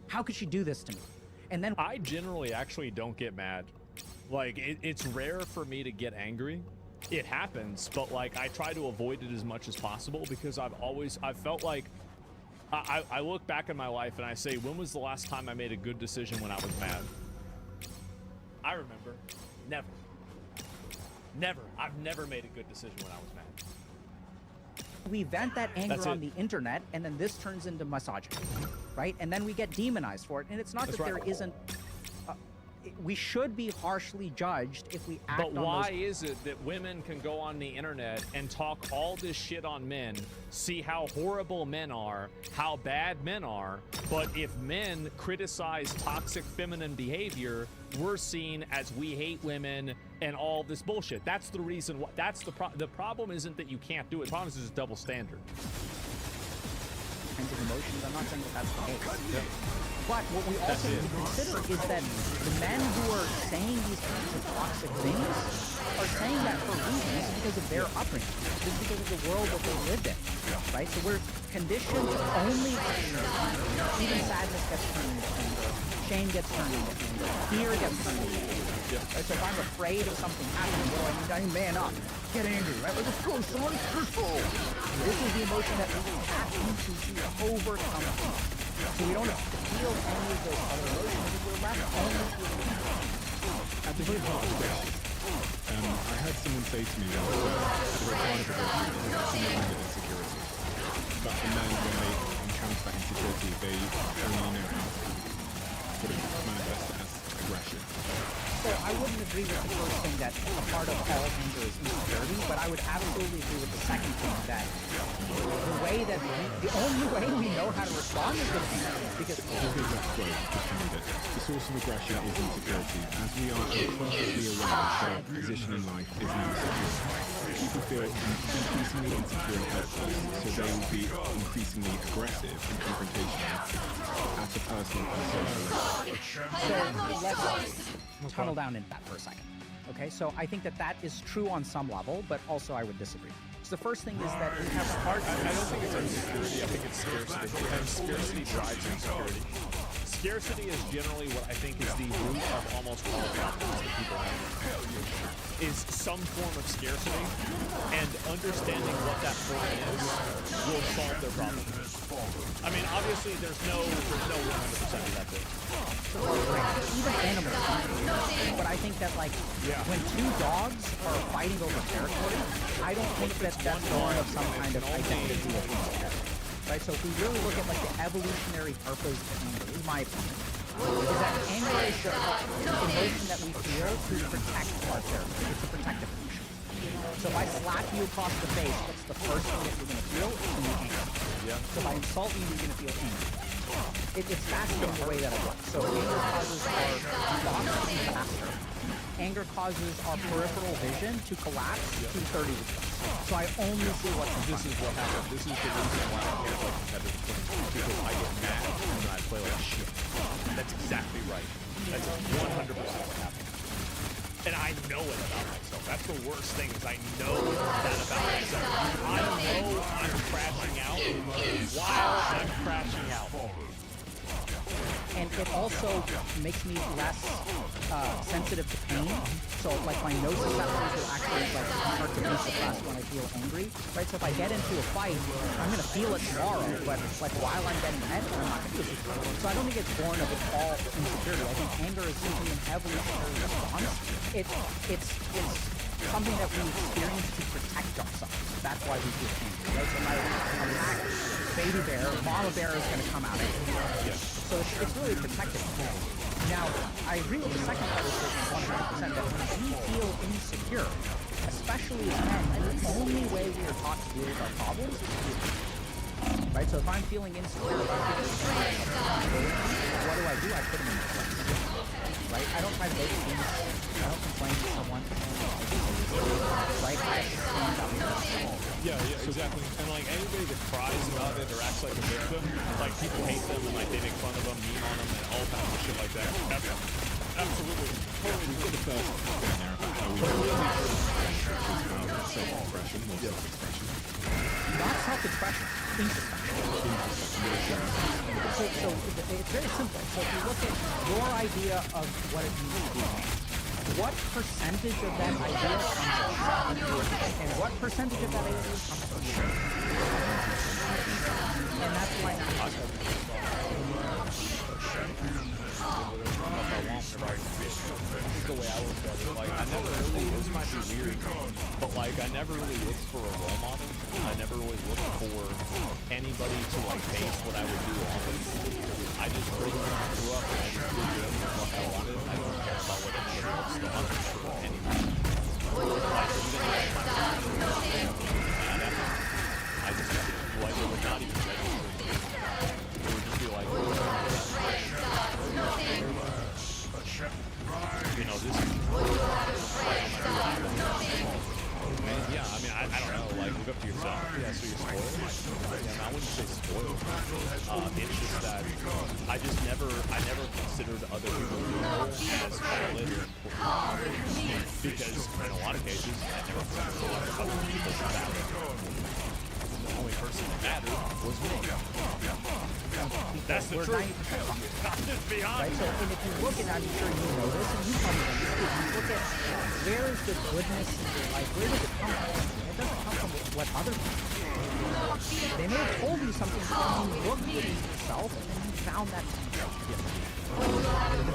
How could she do this to me? And then I generally actually don't get mad. Like, it's rare for me to get angry. It happens, but like I try to avoid it as much as possible because I've felt like I look back in my life and I say, when was the last time I made a good decision when I was mad? I remember. Never. I've never made a good decision when I was mad. we vent that anger on the internet, and then this turns into misogyny, right? And then we get demonized for it. And it's not that there isn't we should be harshly judged if we act But on why those. is it that women can go on the internet and talk all this shit on men, see how horrible men are, how bad men are, but if men criticize toxic feminine behavior, we're seen as we hate women and all this bullshit? That's the reason why. That's the problem isn't that you can't do it. The problem is it's a double standard. Kinds of emotions. I'm not saying that that's the case. But what we also need to consider is that the men who are saying these kinds of toxic things are saying that for reasons because of their upbringing, just because of the world that they lived in, right? So we're conditioned to only anger. Even sadness gets turned into anger. Shame gets turned into anger. Fear gets turned into anger. Right? So if I'm afraid of something happening, what do I need? I need man up. Get angry, right? Like, let's go, son. This is the emotion that we tap into to overcome it. So we don't feel any of those other emotions. We're left only feeling. At the very heart of it, I had someone say to me that at the very heart of it, it's insecurity. But for men, when they encounter that insecurity, they only know how to sort of manifest it as aggression. So I wouldn't agree with the first thing that a part of all anger is insecurity, but I would absolutely agree with the second thing that the only way we know how to respond is with anger. Because the source of aggression is insecurity. As we are consciously aware that our position in life is insecure, people feel increasingly insecure and helpless, so they will be increasingly aggressive in confrontation at a personal and social level. So let's tunnel down into that for a second. Okay, so I think that that is true on some level, but also I would disagree. So the first thing is that we have I don't think it's insecurity, I think it's scarcity. And scarcity drives insecurity. Scarcity is generally what I think is the root of almost all problems that people have. Is some form of scarcity, and understanding what that form is will solve their problem. I mean, obviously, there's no 100% of that thing. Even animals. But I think that, like, when two dogs are fighting over territory, I don't think that that's born of some kind of identity of insecurity. Right? So if we really look at, like, the evolutionary purpose of anger, in my opinion, is that anger is the emotion that we feel to protect our territory. It's a protective function. So if I slap you across the face, what's the first thing that you're going to feel? It's going to be anger. So if I insult you, you're going to feel anger. It's fascinating the way that it works. So anger causes our thoughts to be faster. Anger causes our peripheral vision to collapse to 30 degrees. So I only see what's in front. This is what happens. This is the reason why I can't play competitive games. Because I get mad and I play like shit. That's exactly right. That's 100% what happens. And I know it about myself. That's the worst thing, is I know that about myself. I know I'm crashing out while I'm crashing out. And it also makes me less sensitive to pain. So, like, my nociceptors will actually, like, start to be suppressed when I feel angry, right? So if I get into a fight, I'm going to feel it tomorrow, but, like, while I'm getting angry, I'm not going to feel it. So I don't think it's born of it all insecurity. I think anger is simply an evolutionary response. It's something that we experience to protect ourselves. That's why we feel angry, right? So if I attack baby bear, mama bear is going to come out at me. So it's really a protective thing. Now, I agree with the second part of the statement 100% that when we feel insecure, especially as men, the only way we are taught to deal with our problems is fear. Right? So if I'm feeling insecure, if I'm feeling insecure, what do? I put them in place. Right? I don't try to make things. I don't complain to someone. Right? I stand up. Yeah, exactly. And like anybody that cries about it or acts like a victim, like people hate them and like they make fun of them, meme on them, and all kinds of shit like that. Absolutely. We did the first thing there about how we self-expression, more self-expression. Not self-expression, introspection. So it's very simple. So if you look at your idea of what it means to be a man, what percentage of that idea comes from you, and what percentage of that idea comes from you? And that's why not. I want whenever this is the way I look at it. Like, I never really, this might be weird, but like, I never really looked for a role model. I never really looked for anybody to like base what I would do on. I just pretty much grew up and I just did what I wanted. I don't care about what anybody else thought or anything. I just, like, it would not even register. It would just be like, you know, this is yeah, I mean, I don't know, like, look up to yourself. Yeah, so you're spoiled. Yeah, I wouldn't say spoiled. It's just that I never considered other people's role as valid or important. Because in a lot of cases, I never considered other people's valid. The only person that mattered was me. That's the truth. I'm just being honest. Right, so, and if you look at, I'm sure you know this, and you probably know this, if you look at where is the goodness in your life, where does it come from? It doesn't come from what other people do. They may have told you something, but you looked within yourself, and then you found that to be different. The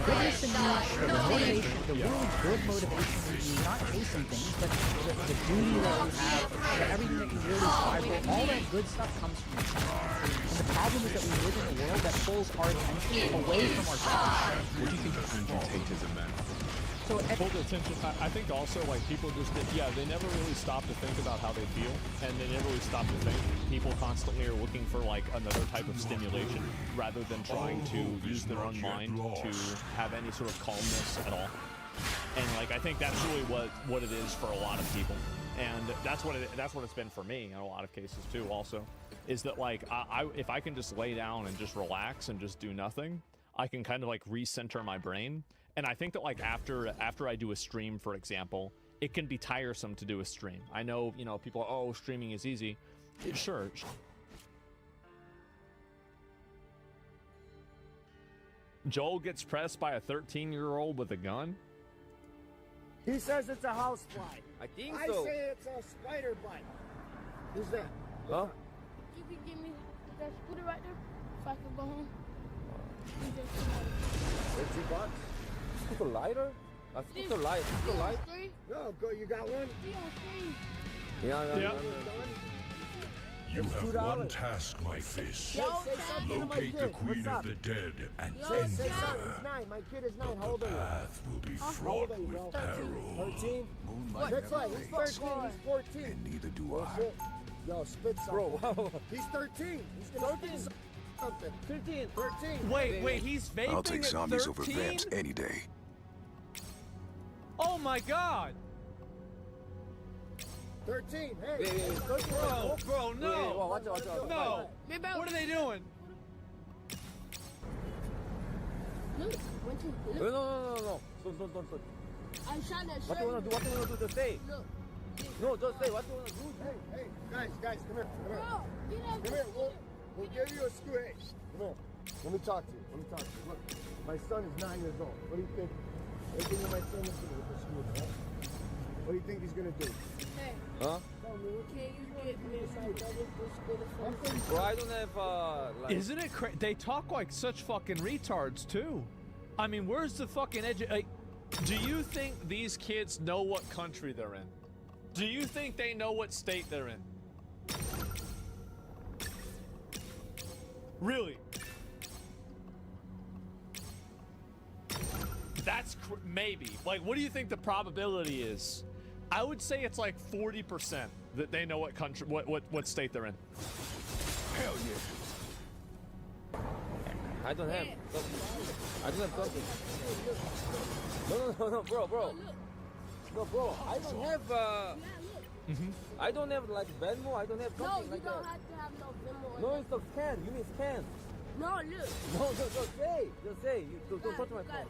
goodness in you, the motivation, the really good motivation in you, not chasing things, but the duty that you have, everything that you really strive for, all that good stuff comes from yourself. And the problem is that we live in a world that pulls our attention away from ourselves. What do you think of Andrew Tatism then? So pulled attention. I think also like people just they never really stop to think about how they feel, and they never really stop to think. People constantly are looking for like another type of stimulation rather than trying to use their own mind to have any sort of calmness at all. And like I think that's really what it is for a lot of people, and that's what it's been for me in a lot of cases too. Also, is that like if I can just lay down and just relax and just do nothing, I can kind of like recenter my brain. And I think that like after I do a stream, for example, it can be tiresome to do a stream. I know, you know, people are, oh, streaming is easy. Sure. Joel gets pressed by a 13-year-old with a gun? He says it's a housefly. I think I so. say it's a spider bite. Who's that? Huh? You can give me that scooter right there so I can go home. $50? Scooter lighter? A scooter light. Scooter light? No, go. You got one? Yeah. You have one task, my fist. Locate the Queen of the Dead and end Say her. something. He's 9. My kid is 9. How old are you? Path will be How fraught old are you, with bro? peril. 13? That's right. He's 13. He's 14. And neither do That's I. it. Yo, spit something. Bro, He's 13. He's gonna spit something. 15. 13. Wait, he's vaping I'll take at zombies 13? over vamps any day. Oh my god! 13. Hey. Wait. Bro, no! Watch out. No! What are they doing? Look, 1, 2, look. No. Don't. I'm trying to What do you wanna do? What do you wanna do? Just say. Look. No, just say. What do you wanna do? Hey, guys, come here. Bro, get out Come here. We'll give you a screw. Hey, come here. Let me talk to you. Look, my son is 9 years old. What do you think? What do you think my son is gonna do with the screw, huh? What do you think he's gonna do? Hey. Huh? Can you get me a Bro, I don't have like. Isn't it crazy? They talk like such fucking retards too. I mean, where's the fucking like, do you think these kids know what country they're in? Do you think they know what state they're in? Really? That's maybe. Like, what do you think the probability is? I would say it's like 40% that they know what country, what state they're in. Hell yeah. I don't have something. No, bro. No, bro. I don't have I don't have like Venmo. I don't have something No, you like don't that. have to have no Venmo. No, it's a scan. You mean scan? No, look. No, just say. Don't touch my phone.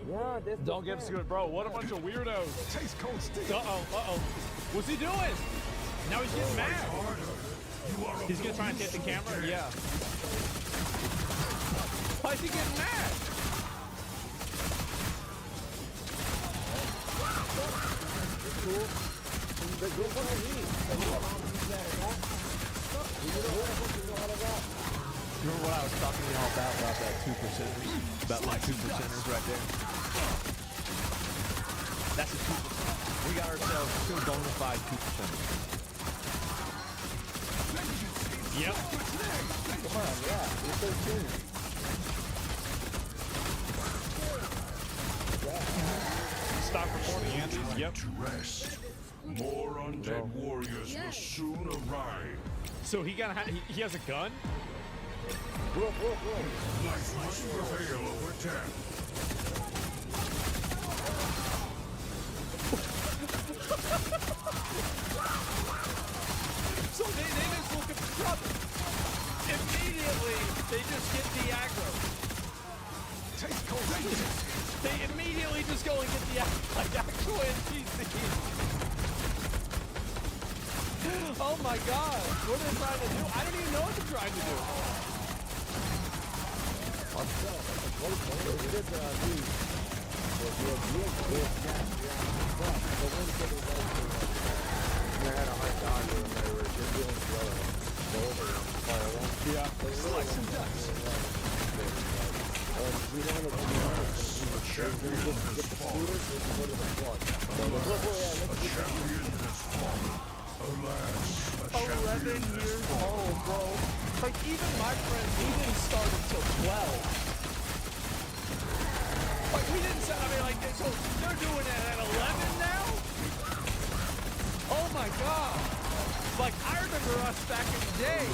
Yeah, that's Don't get scared, bro. What a bunch of weirdos. Taste cold steel. Uh-oh. What's he doing? Now he's getting mad. He's gonna try and hit the camera? Yeah. Why is he getting mad? Remember what I was talking to y'all about that 2%ers? About like 2%ers right there? That's a 2%. We got ourselves two bona fide 2%ers. Yep. Come on, yeah. You're 13. Stop recording, Andy. Yep. To rest. More undead warriors will soon arrive. So he has a gun? Life must prevail over death. So they just look at the trouble. Immediately, they just get the aggro. They immediately just go and get the actual NPCs. Oh my god, what are they trying to do? I don't even know what they're trying to do. Slice and dice. We don't know the champion has fallen. Alas, 11 years old, bro. Like, even my friend, he didn't start until 12. Like, we didn't say, I mean, like, so they're doing it at 11 now? Oh my god. Like, I remember us back in the day,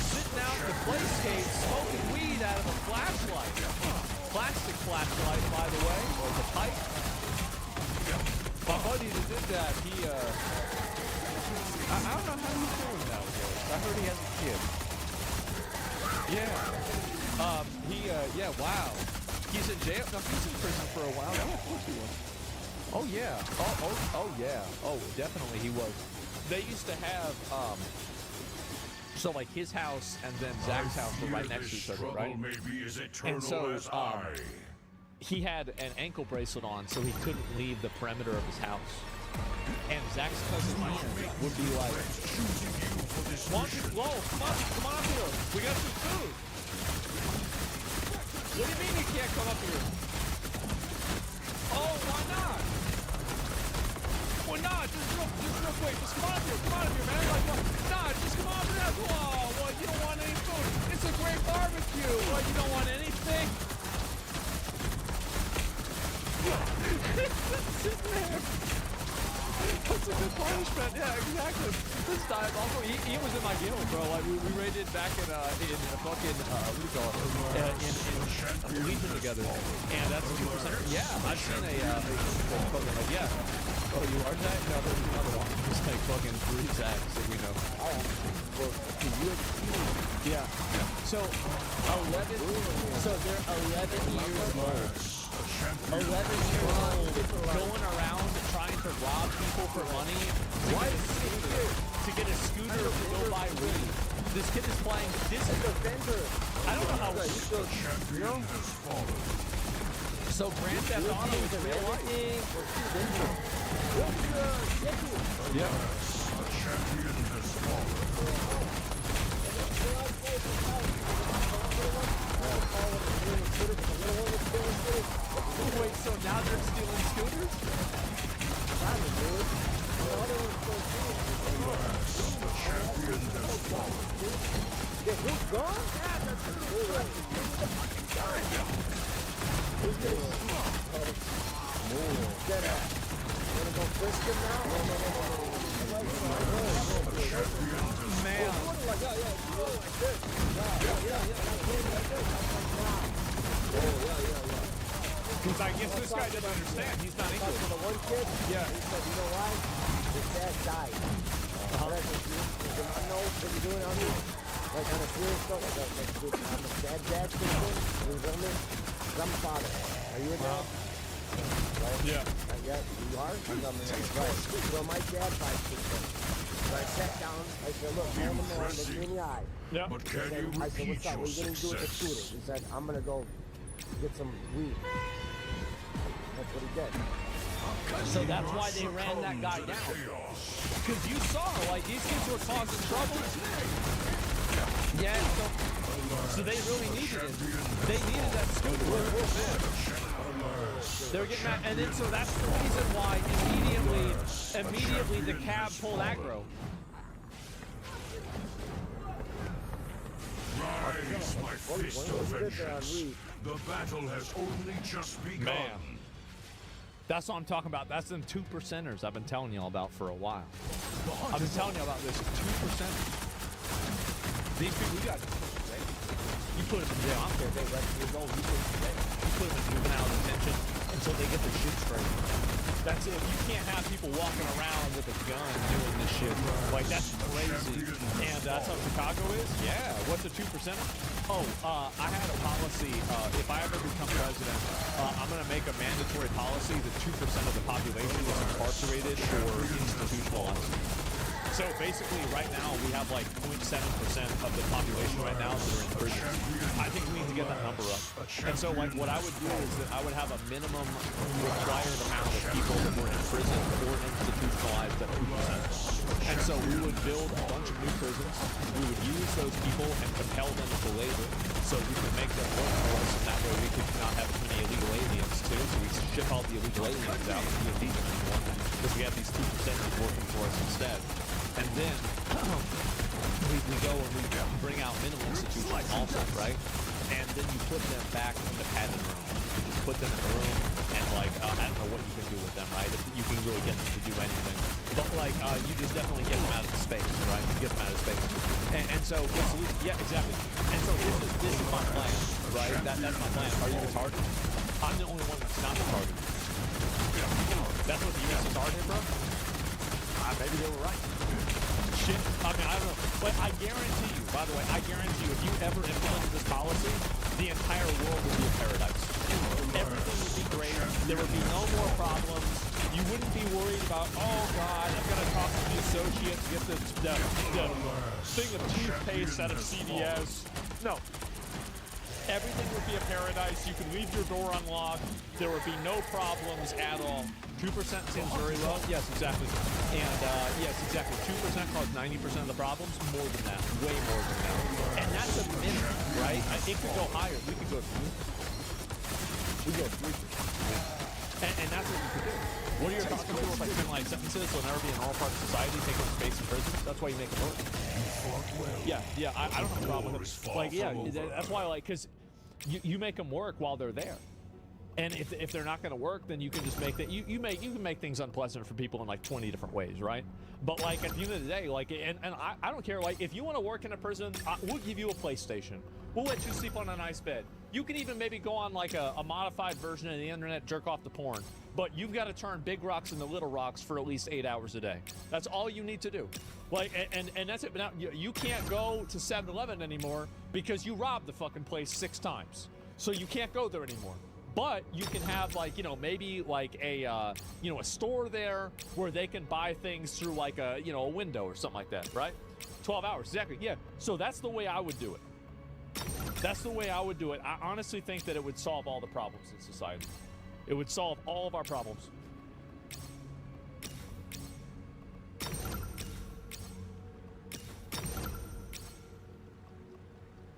sitting out in the playscape, smoking weed out of a flashlight. Plastic flashlight, by the way, or the pipe. My buddy that did that, he, I don't know how he's doing nowadays. I heard he has a kid. Yeah. Yeah, wow. He's in jail. No, he's in prison for a while. Yeah, of course he was. Oh, yeah. Oh, yeah. Oh, definitely he was. They used to have, so like his house and then Zach's house were right next to each other, right? And so, he had an ankle bracelet on, so he couldn't leave the perimeter of his house. And Zach's cousin Ian would be like, whoa, come on up here. We got some food. What do you mean you can't come up here? Oh, why not? Well, nah, just real quick. Just come on up here, man. Like, nah, just come on up here. Oh, well, you don't want any food. It's a great barbecue. Well, you don't want anything? Sitting there. That's a good punishment. Yeah, exactly. This time, also, he was in my guild, bro. Like, we raided back in a fucking, what do you call it? In Legion together. And that's 2%. Yeah, I've seen a fucking, like, yeah. Oh, you are Zach? No, there's another one. It's like fucking 3 Zachs that we know. Yeah. So, 11, so they're 11 years old. 11 years old, going around trying to rob people for money. Why to get a scooter to go buy weed? This kid is playing. This is a vendor. I don't know how. You know? So Grand Theft Auto is real life. Yeah. a champion has fallen. Wait, so now they're stealing scooters? The champion has fallen. Who's gone? Who's Get out. You wanna go frisk him now? Because I guess this guy doesn't understand. He's not English. The one kid? Yeah. He said, you know why? His dad died. I know what you're doing out here. Like on a serious note, I'm a dad kid thing. His illness. I'm a father. Are you a dad? Right? Yeah. Yeah, you are? Right. So my dad died kids. So I sat down, I said, look, man, look me in the eye. Yeah. But can you I said, what's up? What are you going to do with the success? scooter? He said, I'm going to go get some weed. That's what he did. So that's why they ran that guy down. Because you saw, like, these kids were causing trouble. Yeah, so they really needed it. They needed that scooter. They were getting mad, and then so that's the reason why immediately the cab pulled aggro. Rise, my fist of vengeance. The battle has only just begun. Man. That's what I'm talking about. That's them 2%ers I've been telling y'all about for a while. I've been telling you about this 2%ers. These people, you got you put them in jail. I don't care if they're 11 years old. You put them in jail. You put them in juvenile detention until they get their shit straight. That's it. You can't have people walking around with a gun doing this shit. Like, that's crazy. And that's how Chicago is? Yeah. What's a 2%er? Oh, I had a policy. If I ever become president, I'm going to make a mandatory policy that 2% of the population is incarcerated or institutionalized. So basically, right now, we have like 0.7% of the population right now that are in prison. I think we need to get that number up. And so, like, what I would do is that I would have a minimum required amount of people that were in prison or institutionalized at 2%. And so we would build a bunch of new prisons. We would use those people and compel them to labor so we could make them work for us, and that way we could not have as many illegal aliens, too. So we ship all the illegal aliens out and be a anymore because we have these 2%ers working for us instead. And then we go and we bring out mental institutions also, right? And then you put them back in the padded room. You just put them in the room and, like, I don't know what you can do with them, right? If you can really get them to do anything. But, like, you just definitely get them out of space, right? You get them out of space. And so, yeah, exactly. And so this is my plan, right? That's my plan. Are you retarded? I'm the only one that's not retarded. That's what the U.S. is retarded, bro? Maybe they were right. Shit. I mean, I don't know. But I guarantee you, by the way, I guarantee you, if you ever implemented this policy, the entire world would be a paradise. Everything would be great. There would be no more problems. You wouldn't be worried about, oh, God, I've got to talk to the associate to get the thing of toothpaste out of CVS. No. Everything would be a paradise. You could leave your door unlocked. There would be no problems at all. 2% seems very low. Yes, exactly. And yes, exactly. 2% caused 90% of the problems. More than that. Way more than that. And that's a minimum, right? It could go higher. We could go 3%. We go 3%. And that's what we could do. What are your thoughts on people with like 10 life sentences will never be an all part of society, take up space in prisons? That's why you make it work. Yeah, I don't have a problem with it. Like, yeah, that's why, like, because you make them work while they're there. And if they're not going to work, then you can just make that you can make things unpleasant for people in like 20 different ways, right? But like at the end of the day, like and I don't care, like if you want to work in a prison, we'll give you a PlayStation. We'll let you sleep on a nice bed. You can even maybe go on like a modified version of the internet, jerk off the porn. But you've got to turn big rocks into little rocks for at least 8 hours a day. That's all you need to do. Like and that's it. But now you can't go to 7-Eleven anymore because you robbed the fucking place 6 times. So you can't go there anymore. But you can have like, you know, maybe like a, a store there where they can buy things through like a, a window or something like that, right? 12 hours, exactly, yeah. So that's the way I would do it. That's the way I would do it. I honestly think that it would solve all the problems in society. It would solve all of our problems.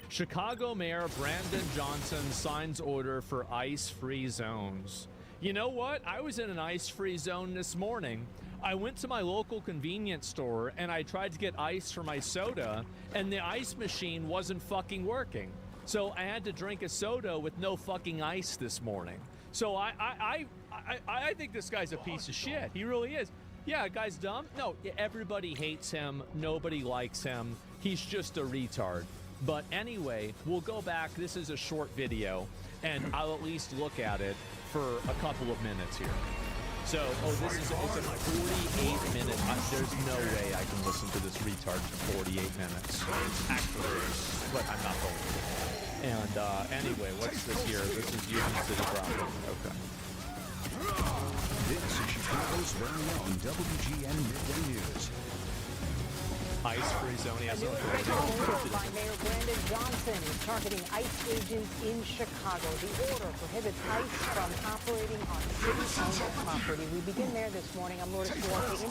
Chicago Mayor Brandon Johnson signs order for ice-free zones. You know what? I was in an ice-free zone this morning. I went to my local convenience store and I tried to get ice for my soda and the ice machine wasn't fucking working. So I had to drink a soda with no fucking ice this morning. So I think this guy's a piece of shit. He really is. Yeah, guy's dumb. No, everybody hates him. Nobody likes him. He's just a retard. But anyway, we'll go back. This is a short video, and I'll at least look at it for a couple of minutes here. So, this is it's a 48-minute. There's no way I can listen to this retard for 48 minutes. Actually, but I'm not going to. And anyway, what's this here? This is Union City property. Okay. This is Chicago's very own WGN Midday News. Ice-free zone. A new executive order by Mayor Brandon Johnson is targeting ICE agents in Chicago. The order prohibits ICE from operating on city-owned property. We begin there this morning. I'm Lourdes Duarte.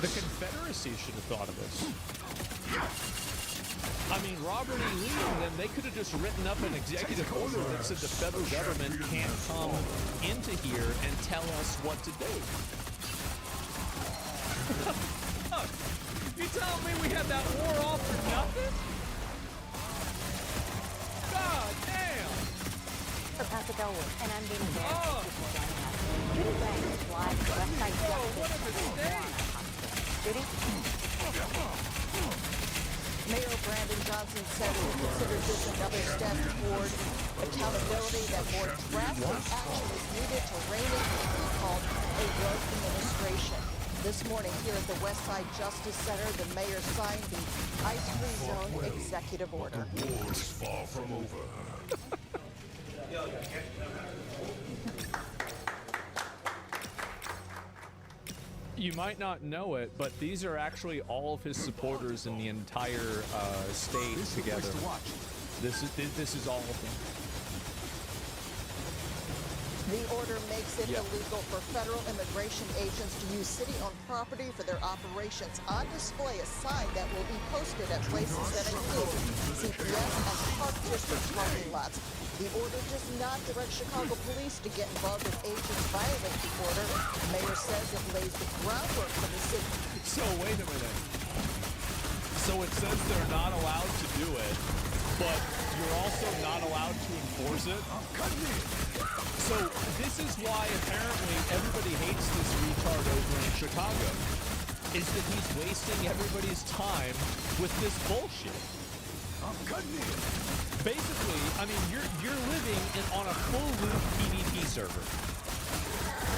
The Confederacy should have thought of this. I mean, Robert E. Lee and them, they could have just written up an executive order that said the federal government can't come into here and tell us what to do. You telling me we had that war all for nothing? God damn! For Patrick Elwood, and I'm Dana Barrett. Judy Wang is live at Westside Justice. Judy? Mayor Brandon Johnson said he considers this another step toward accountability, that more drastic action is needed to rein in what he called a rogue administration. This morning here at the Westside Justice Center, the mayor signed the ice-free zone executive order. The war is far from over. You might not know it, but these are actually all of his supporters in the entire state together. This is all of them. The order makes it illegal for federal immigration agents to use city-owned property for their operations. On display, a sign that will be posted at places that include CPS and Park District parking lots. The order does not direct Chicago police to get involved if agents violate the order. The mayor says it lays the groundwork for the city. So wait a minute. So it says they're not allowed to do it, but you're also not allowed to enforce it? So this is why apparently everybody hates this retard over in Chicago, is that he's wasting everybody's time with this bullshit. Basically, I mean, you're living on a full-loop PvP server.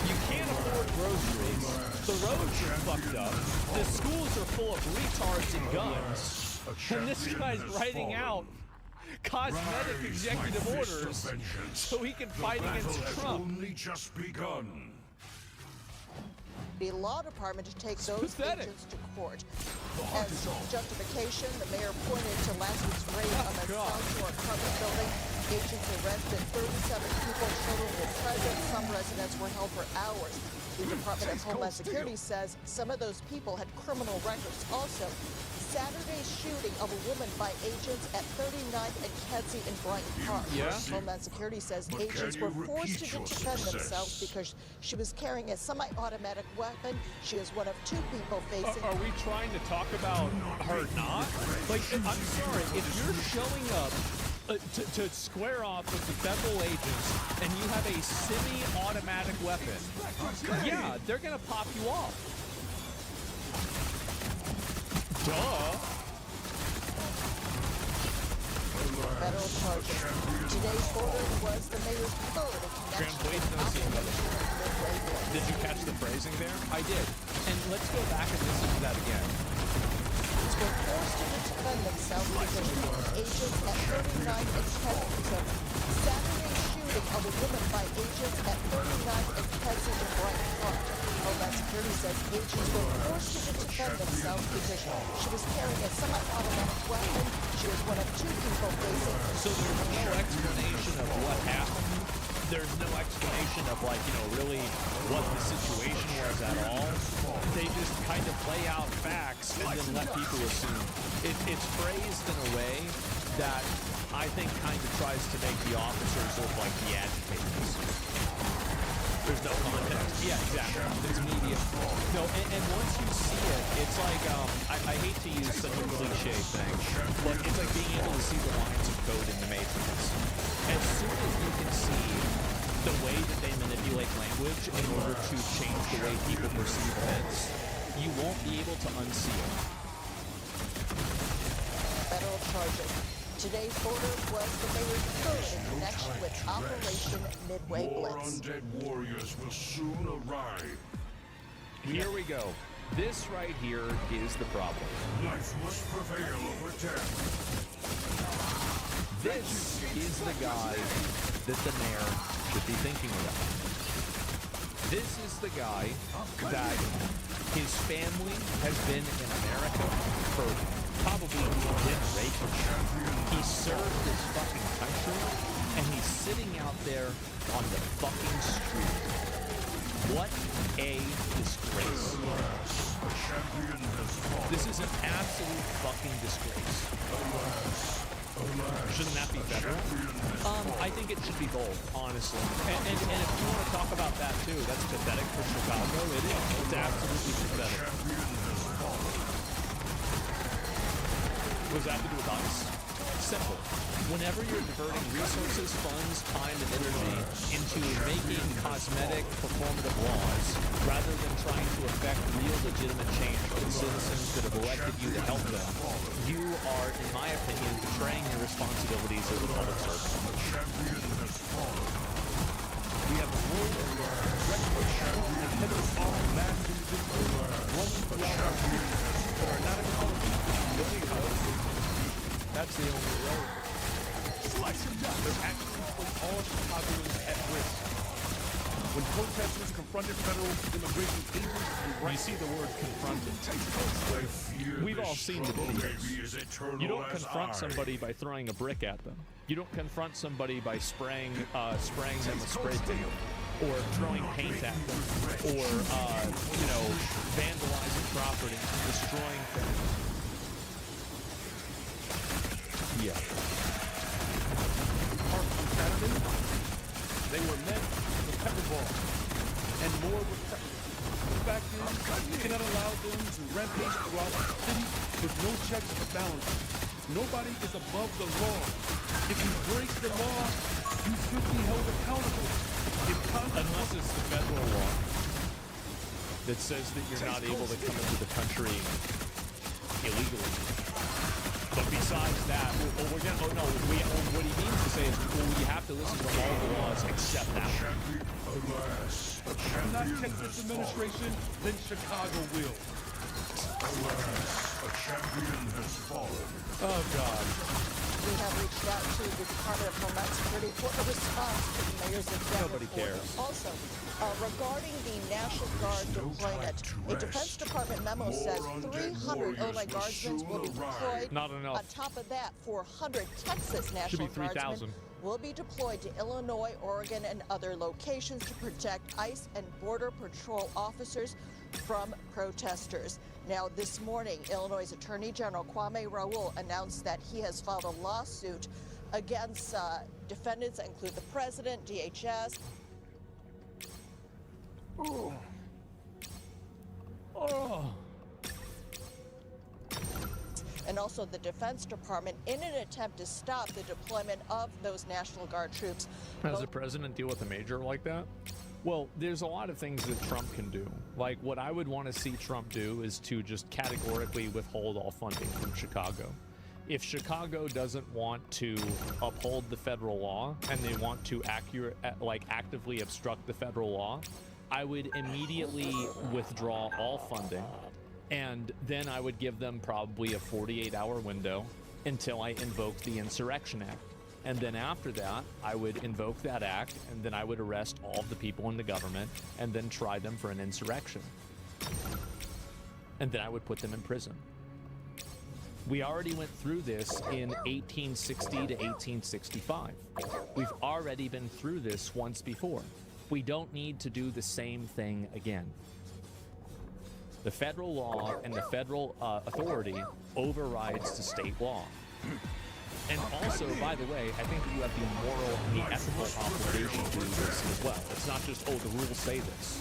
You can't afford groceries. The roads are fucked up. The schools are full of retards and guns. And this guy's writing out cosmetic executive orders so he can fight against Trump. Only just begun. The law department to take those agents to court. As justification, the mayor pointed to last week's raid on the South Shore apartment building. Agents arrested 37 people, children were present. Some residents were held for hours. The Department of Homeland Security says some of those people had criminal records. Also, Saturday's shooting of a woman by agents at 39th and Kedzie in Bryant Park. Homeland Security says agents were forced to defend themselves because she was carrying a semi-automatic weapon. She is one of two people facing... Are we trying to talk about her not? Like, I'm sorry, if you're showing up to square off with the federal agents and you have a semi-automatic weapon, yeah, they're gonna pop you off. Duh. Federal charges. Today's order was the mayor's third in connection with Did you catch the phrasing there? I did. And let's go back and listen to that again. Were forced to defend themselves because agents at 39th and Kedzie. So Saturday's shooting of a woman by agents at 39th and Kedzie in Bryant Park. Homeland Security says agents were forced to defend themselves because she was carrying a semi-automatic weapon. She was one of two people facing. So there's no explanation of what happened. There's no explanation of, like, you know, really what the situation was at all. They just kind of play out facts and then let people assume. It's phrased in a way that I think kind of tries to make the officers look like the agitators. There's no context. Yeah, exactly. It's media. No, and once you see it, it's like, I hate to use such a cliche thing, but it's like being able to see the lines of code in the Matrix. As soon as you can see the way that they manipulate language in order to change the way people perceive events, you won't be able to unsee it. Federal charges. Today's order was the mayor's third in connection with Operation Midway More Blitz. undead warriors will soon arrive. Here we go. This right here is the problem. Life must prevail over death. This is the guy that the mayor should be thinking about. This is the guy that his family has been in America for probably generations. He served his fucking country, and he's sitting out there on the fucking street. What a disgrace. This is an absolute fucking disgrace. Shouldn't that be federal? I think it should be both, honestly. And if you want to talk about that too, that's pathetic for Chicago. It is. It's absolutely pathetic. What does that have to do with ICE? Simple. Whenever you're diverting resources, funds, time, and energy into making cosmetic, performative laws, rather than trying to affect real, legitimate change for the citizens that have elected you to help them, you are, in my opinion, betraying your responsibilities as a public servant. We have a role of recognition and headed off mass individuals running throughout our cities that are not accountable. That's the only road. Slice and dice. Their actions put all Chicagoans at risk. When protesters confronted federal immigration agents and you see the word confronted. We've all seen the videos. You don't confront somebody by throwing a brick at them. You don't confront somebody by spraying them with spray paint, or throwing paint at them, or vandalizing property, destroying things. Yeah. On Saturday, they were met with pepperball, and more with pepper. The fact is, you cannot allow them to rampage throughout the city with no checks or balances. Nobody is above the law. If you break the law, you should be held accountable. Unless it's the federal law that says that you're not able to come into the country illegally. But besides that, what he means to say is, you have to listen to all the laws except that one. Not check this administration, then Chicago will. Alas, a champion has fallen. Oh, God. We have reached out to the Department of Homeland Security for a response to the mayor's executive Nobody cares. order. Also, regarding the National Guard deployment, a Defense Department memo says 300 Oleg Guardsmen will be deployed. Not enough. On top of that, 400 Texas National Guardsmen will be deployed to Illinois, Oregon, and other locations to protect ICE and Border Patrol officers from protesters. Now, this morning, Illinois Attorney General Kwame Raoul announced that he has filed a lawsuit against defendants that include the president, DHS. And also the Defense Department in an attempt to stop the deployment of those National Guard troops. Does the president deal with a major like that? Well, there's a lot of things that Trump can do. Like, what I would want to see Trump do is to just categorically withhold all funding from Chicago. If Chicago doesn't want to uphold the federal law and they want to actively obstruct the federal law, I would immediately withdraw all funding, and then I would give them probably a 48-hour window until I invoke the Insurrection Act. And then after that, I would invoke that act, and then I would arrest all of the people in the government and then try them for an insurrection. And then I would put them in prison. We already went through this in 1860 to 1865. We've already been through this once before. We don't need to do the same thing again. The federal law and the federal authority overrides the state law. And also, by the way, I think you have the moral and the ethical obligation to do this as well. It's not just, the rules say this.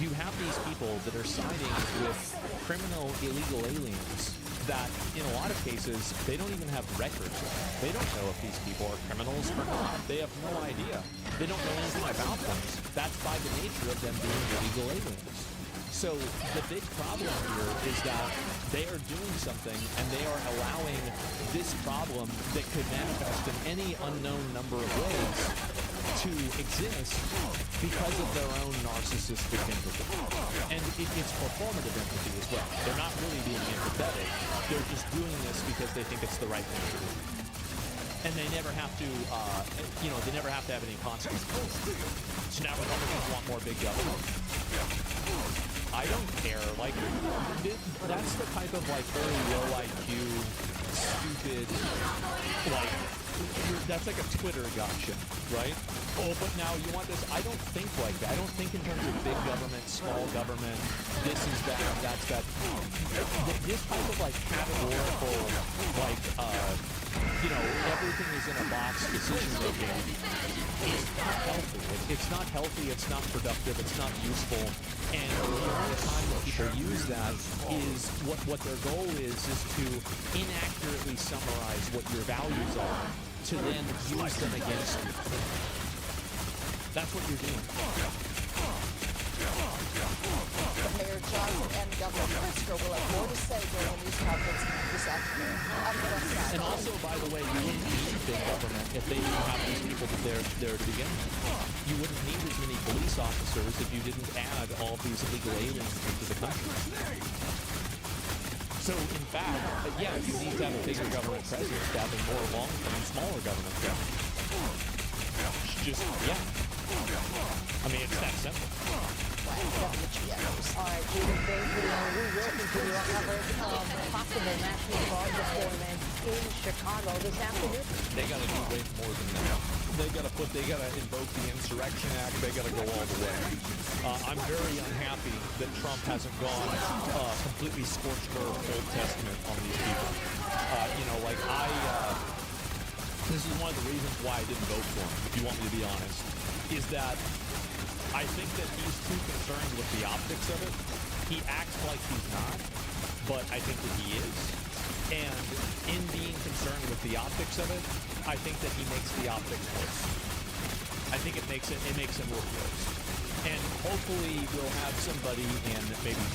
You have these people that are siding with criminal illegal aliens that, in a lot of cases, they don't even have records. They don't know if these people are criminals or not. They have no idea. They don't know anything about them. That's by the nature of them being illegal aliens. So the big problem here is that they are doing something and they are allowing this problem that could manifest in any unknown number of ways to exist because of their own narcissistic empathy. And it's performative empathy as well. They're not really being empathetic. They're just doing this because they think it's the right thing to do. And they never have to, they never have to have any consequences. So now Republicans want more big government. I don't care. Like, that's the type of, very low IQ, stupid, that's like a Twitter gotcha, right? Oh, but now you want this. I don't think like that. I don't think in terms of big government, small government, this is that, that's that. this type of like categorical, like everything is in a box decision making is not healthy. It's not healthy. It's not productive. It's not useful. And the only time that people use that is what their goal is to inaccurately summarize what your values are to then use them against you. That's what you're doing. Mayor Johnson and Governor Pritzker will have more to say during a news conference this afternoon on the West Side. And also, by the way, you wouldn't need big government if they didn't have these people there to begin with. You wouldn't need as many police officers if you didn't add all of these illegal aliens into the country. So, in fact, yeah, you need to have a bigger government presence to have a more long-term, smaller government presence. Just, yeah. I mean, it's that simple. All right, Judy, thank you. We will continue our coverage of possible national guard deployment in Chicago this afternoon. They got to do way more than that. They got to invoke the Insurrection Act. They got to go all the way. I'm very unhappy that Trump hasn't gone completely scorched earth Old Testament on these people. This is one of the reasons why I didn't vote for him, if you want me to be honest, is that I think that he's too concerned with the optics of it. He acts like he's not, but I think that he is. And in being concerned with the optics of it, I think that he makes the optics worse. I think it makes him look worse. And hopefully we'll have somebody in maybe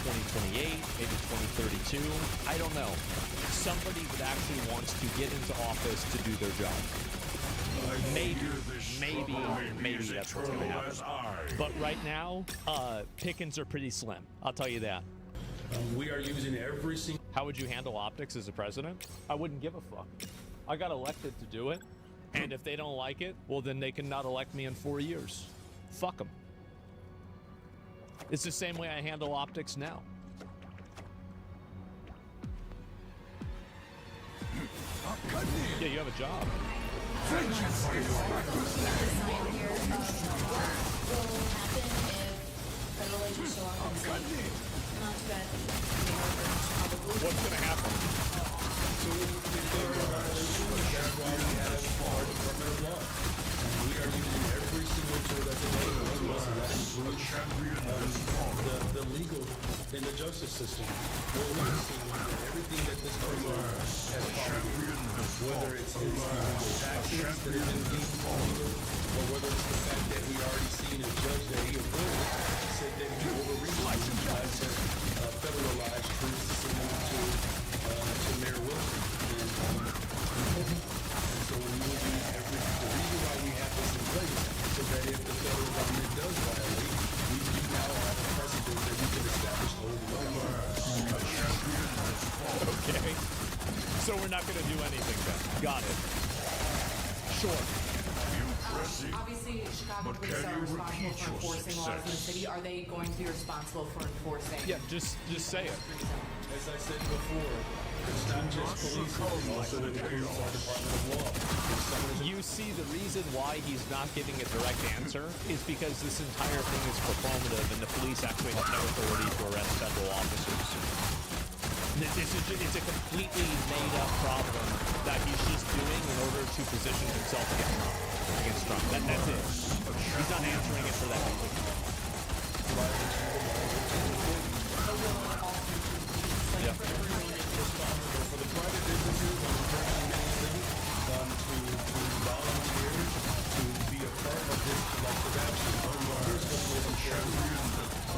2028, maybe 2032. I don't know. Somebody that actually wants to get into office to do their job. Maybe that's what's going to happen. But right now, pickings are pretty slim. I'll tell you that. We are using every single... How would you handle optics as a president? I wouldn't give a fuck. I got elected to do it. And if they don't like it, well, then they can not elect me in 4 years. Fuck them. It's the same way I handle optics now. Yeah, you have a job. What's going to happen? We are using every single tool that's available to us, and that includes the legal and the justice system. We're witnessing everything that this criminal has followed, whether it's his taxes that have been deemed illegal, or whether it's the fact that we already seen a judge that he approved said that he overreached to federalize troops similar to Mayor Wilson. And so we will use the reason why we have this in place so that if the federal government does violate, we do now have a precedent that we can establish over the Okay. So we're not going to do anything then. Got it. Sure. Obviously, Chicago police are responsible for enforcing laws in the city. Are they going to be responsible for enforcing? Yeah, just say it. As I said before, it's not just police, it's also the Department of Law. You see, the reason why he's not giving a direct answer is because this entire thing is performative and the police actually have no authority to arrest federal officers. It's a completely made-up problem that he's just doing in order to position himself against Trump. That's it. He's not answering it for that reason. Yeah. For the private businesses, I'm encouraging them to volunteer to be a part of this collective action. Here's what's most important.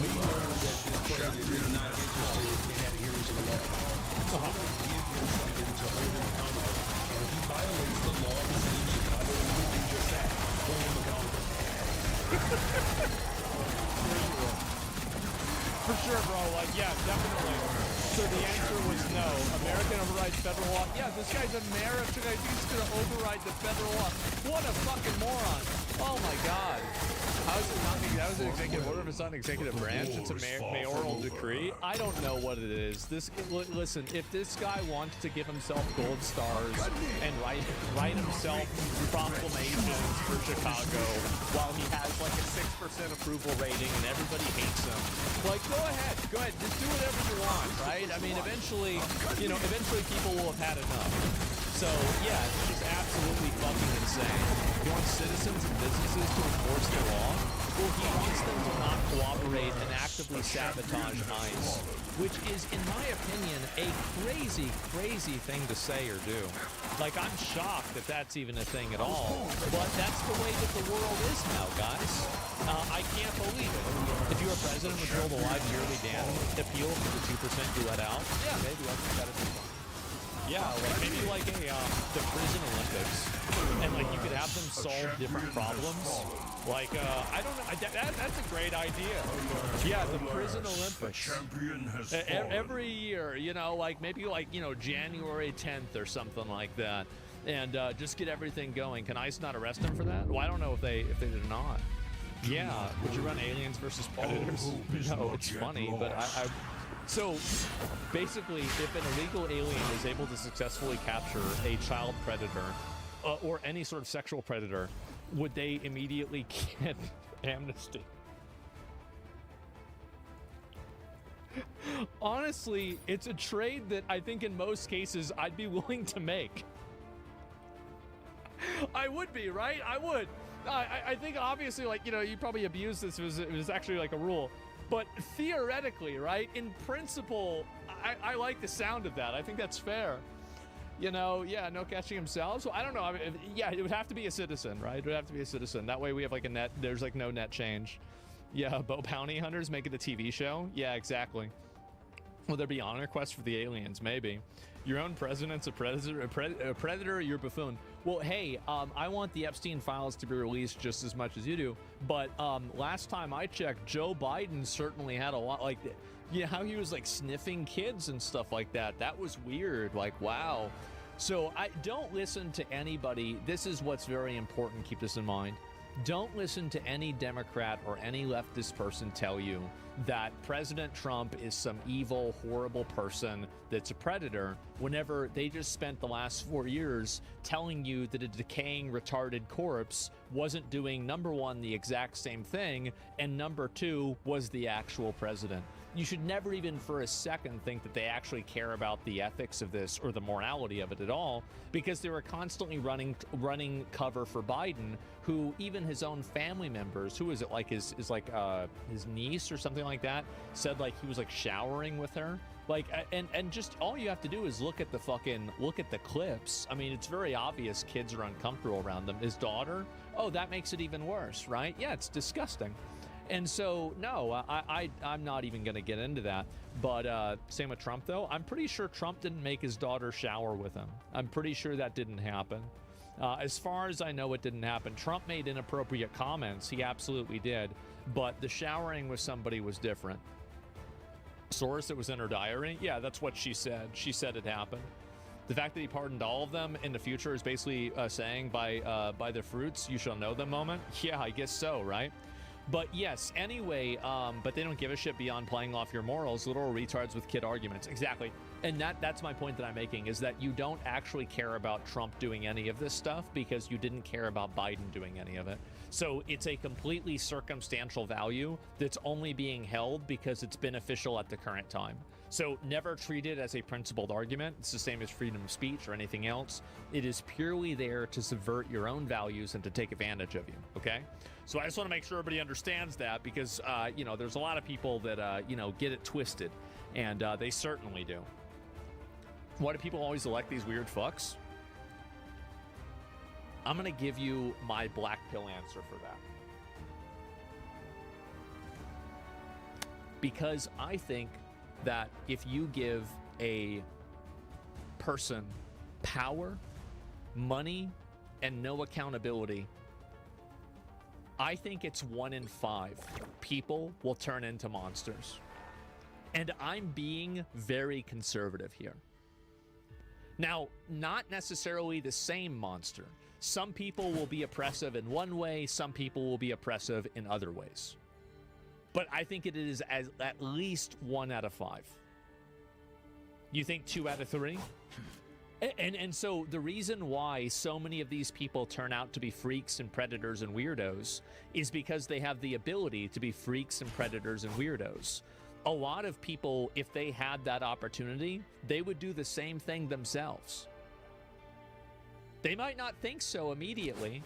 We know that this president is not interested in adhering to the law. So I'm going to give him something to hold him accountable. And if he violates the law of the city of Chicago, we will do just that. Hold him accountable. For sure, bro. Like, yeah, definitely. So the answer was no. American overrides federal law. Yeah, this guy's a mayor of Chicago. He's going to override the federal law. What a fucking moron. Oh, my God. How is it not? That was an executive order. If it's not an executive branch, it's a mayoral decree. I don't know what it is. Listen, if this guy wants to give himself gold stars and write himself proclamations for Chicago while he has like a 6% approval rating and everybody hates him, like, go ahead, just do whatever you want, right? I mean, eventually, you know, eventually people will have had enough. So, yeah, it's just absolutely fucking insane. He wants citizens and businesses to enforce the law. Well, he wants them to not cooperate and actively sabotage ICE, which is, in my opinion, a crazy, crazy thing to say or do. Like, I'm shocked that that's even a thing at all, but that's the way that the world is now, guys. I can't believe it. If you were president, would you hold a live yearly appeal for the 2% you let out? Yeah, maybe. I think that'd be fun. Yeah, like maybe like the prison Olympics, and like you could have them solve different problems. Like I don't know, that's a great idea. Yeah, the prison Olympics. Every year, you know, like maybe like, you know, January 10th or something like that, and just get everything going. Can ICE not arrest them for that? Well, I don't know if they did not. Yeah, would you run aliens versus predators? No, it's funny, but I so, basically, if an illegal alien is able to successfully capture a child predator or any sort of sexual predator, would they immediately get amnesty? Honestly, it's a trade that I think in most cases I'd be willing to make. I would be, right? I would. I think obviously, like, you know, you probably abuse this if it was actually like a rule. But theoretically, right, in principle, I like the sound of that. I think that's fair. You know, yeah, no catching themselves. So I don't know. I mean, yeah, it would have to be a citizen, right? It would have to be a citizen. That way we have like a net. There's like no net change. Yeah, bounty hunters make it a TV show. Yeah, exactly. Will there be honor quests for the aliens? Maybe. Your own president's a predator, you're a buffoon. Well, hey, I want the Epstein files to be released just as much as you do. But last time I checked, Joe Biden certainly had a lot, like, you know, how he was like sniffing kids and stuff like that. That was weird. Like, wow. So I don't listen to anybody. This is what's very important. Keep this in mind. Don't listen to any Democrat or any leftist person tell you that President Trump is some evil, horrible person that's a predator whenever they just spent the last 4 years telling you that a decaying, retarded corpse wasn't doing, number one, the exact same thing, and number two, was the actual president. You should never even for a second think that they actually care about the ethics of this or the morality of it at all, because they were constantly running cover for Biden, who even his own family members, who is it, like his niece or something like that, said like he was like showering with her. Like, and just all you have to do is look at the clips. I mean, it's very obvious kids are uncomfortable around them. His daughter, oh, that makes it even worse, right? Yeah, it's disgusting. And so, no, I'm not even going to get into that. But same with Trump, though. I'm pretty sure Trump didn't make his daughter shower with him. I'm pretty sure that didn't happen. As far as I know, it didn't happen. Trump made inappropriate comments. He absolutely did. But the showering with somebody was different. Source, it was in her diary? Yeah, that's what she said. She said it happened. The fact that he pardoned all of them in the future is basically saying by their fruits you shall know them moment. Yeah, I guess so, right? But yes, anyway, but they don't give a shit beyond playing off your morals, little retards with kid arguments. Exactly. And that's my point that I'm making, is that you don't actually care about Trump doing any of this stuff because you didn't care about Biden doing any of it. So it's a completely circumstantial value that's only being held because it's beneficial at the current time. So never treat it as a principled argument. It's the same as freedom of speech or anything else. It is purely there to subvert your own values and to take advantage of you, okay? So I just want to make sure everybody understands that, because, you know, there's a lot of people that, you know, get it twisted, and they certainly do. Why do people always elect these weird fucks? I'm going to give you my black pill answer for that. Because I think that if you give a person power, money, and no accountability, I think it's 1 in 5 people will turn into monsters. And I'm being very conservative here. Now, not necessarily the same monster. Some people will be oppressive in one way, some people will be oppressive in other ways. But I think it is at least 1 out of 5. You think 2 out of 3? And so the reason why so many of these people turn out to be freaks and predators and weirdos is because they have the ability to be freaks and predators and weirdos. a lot of people, if they had that opportunity, they would do the same thing themselves. They might not think so immediately,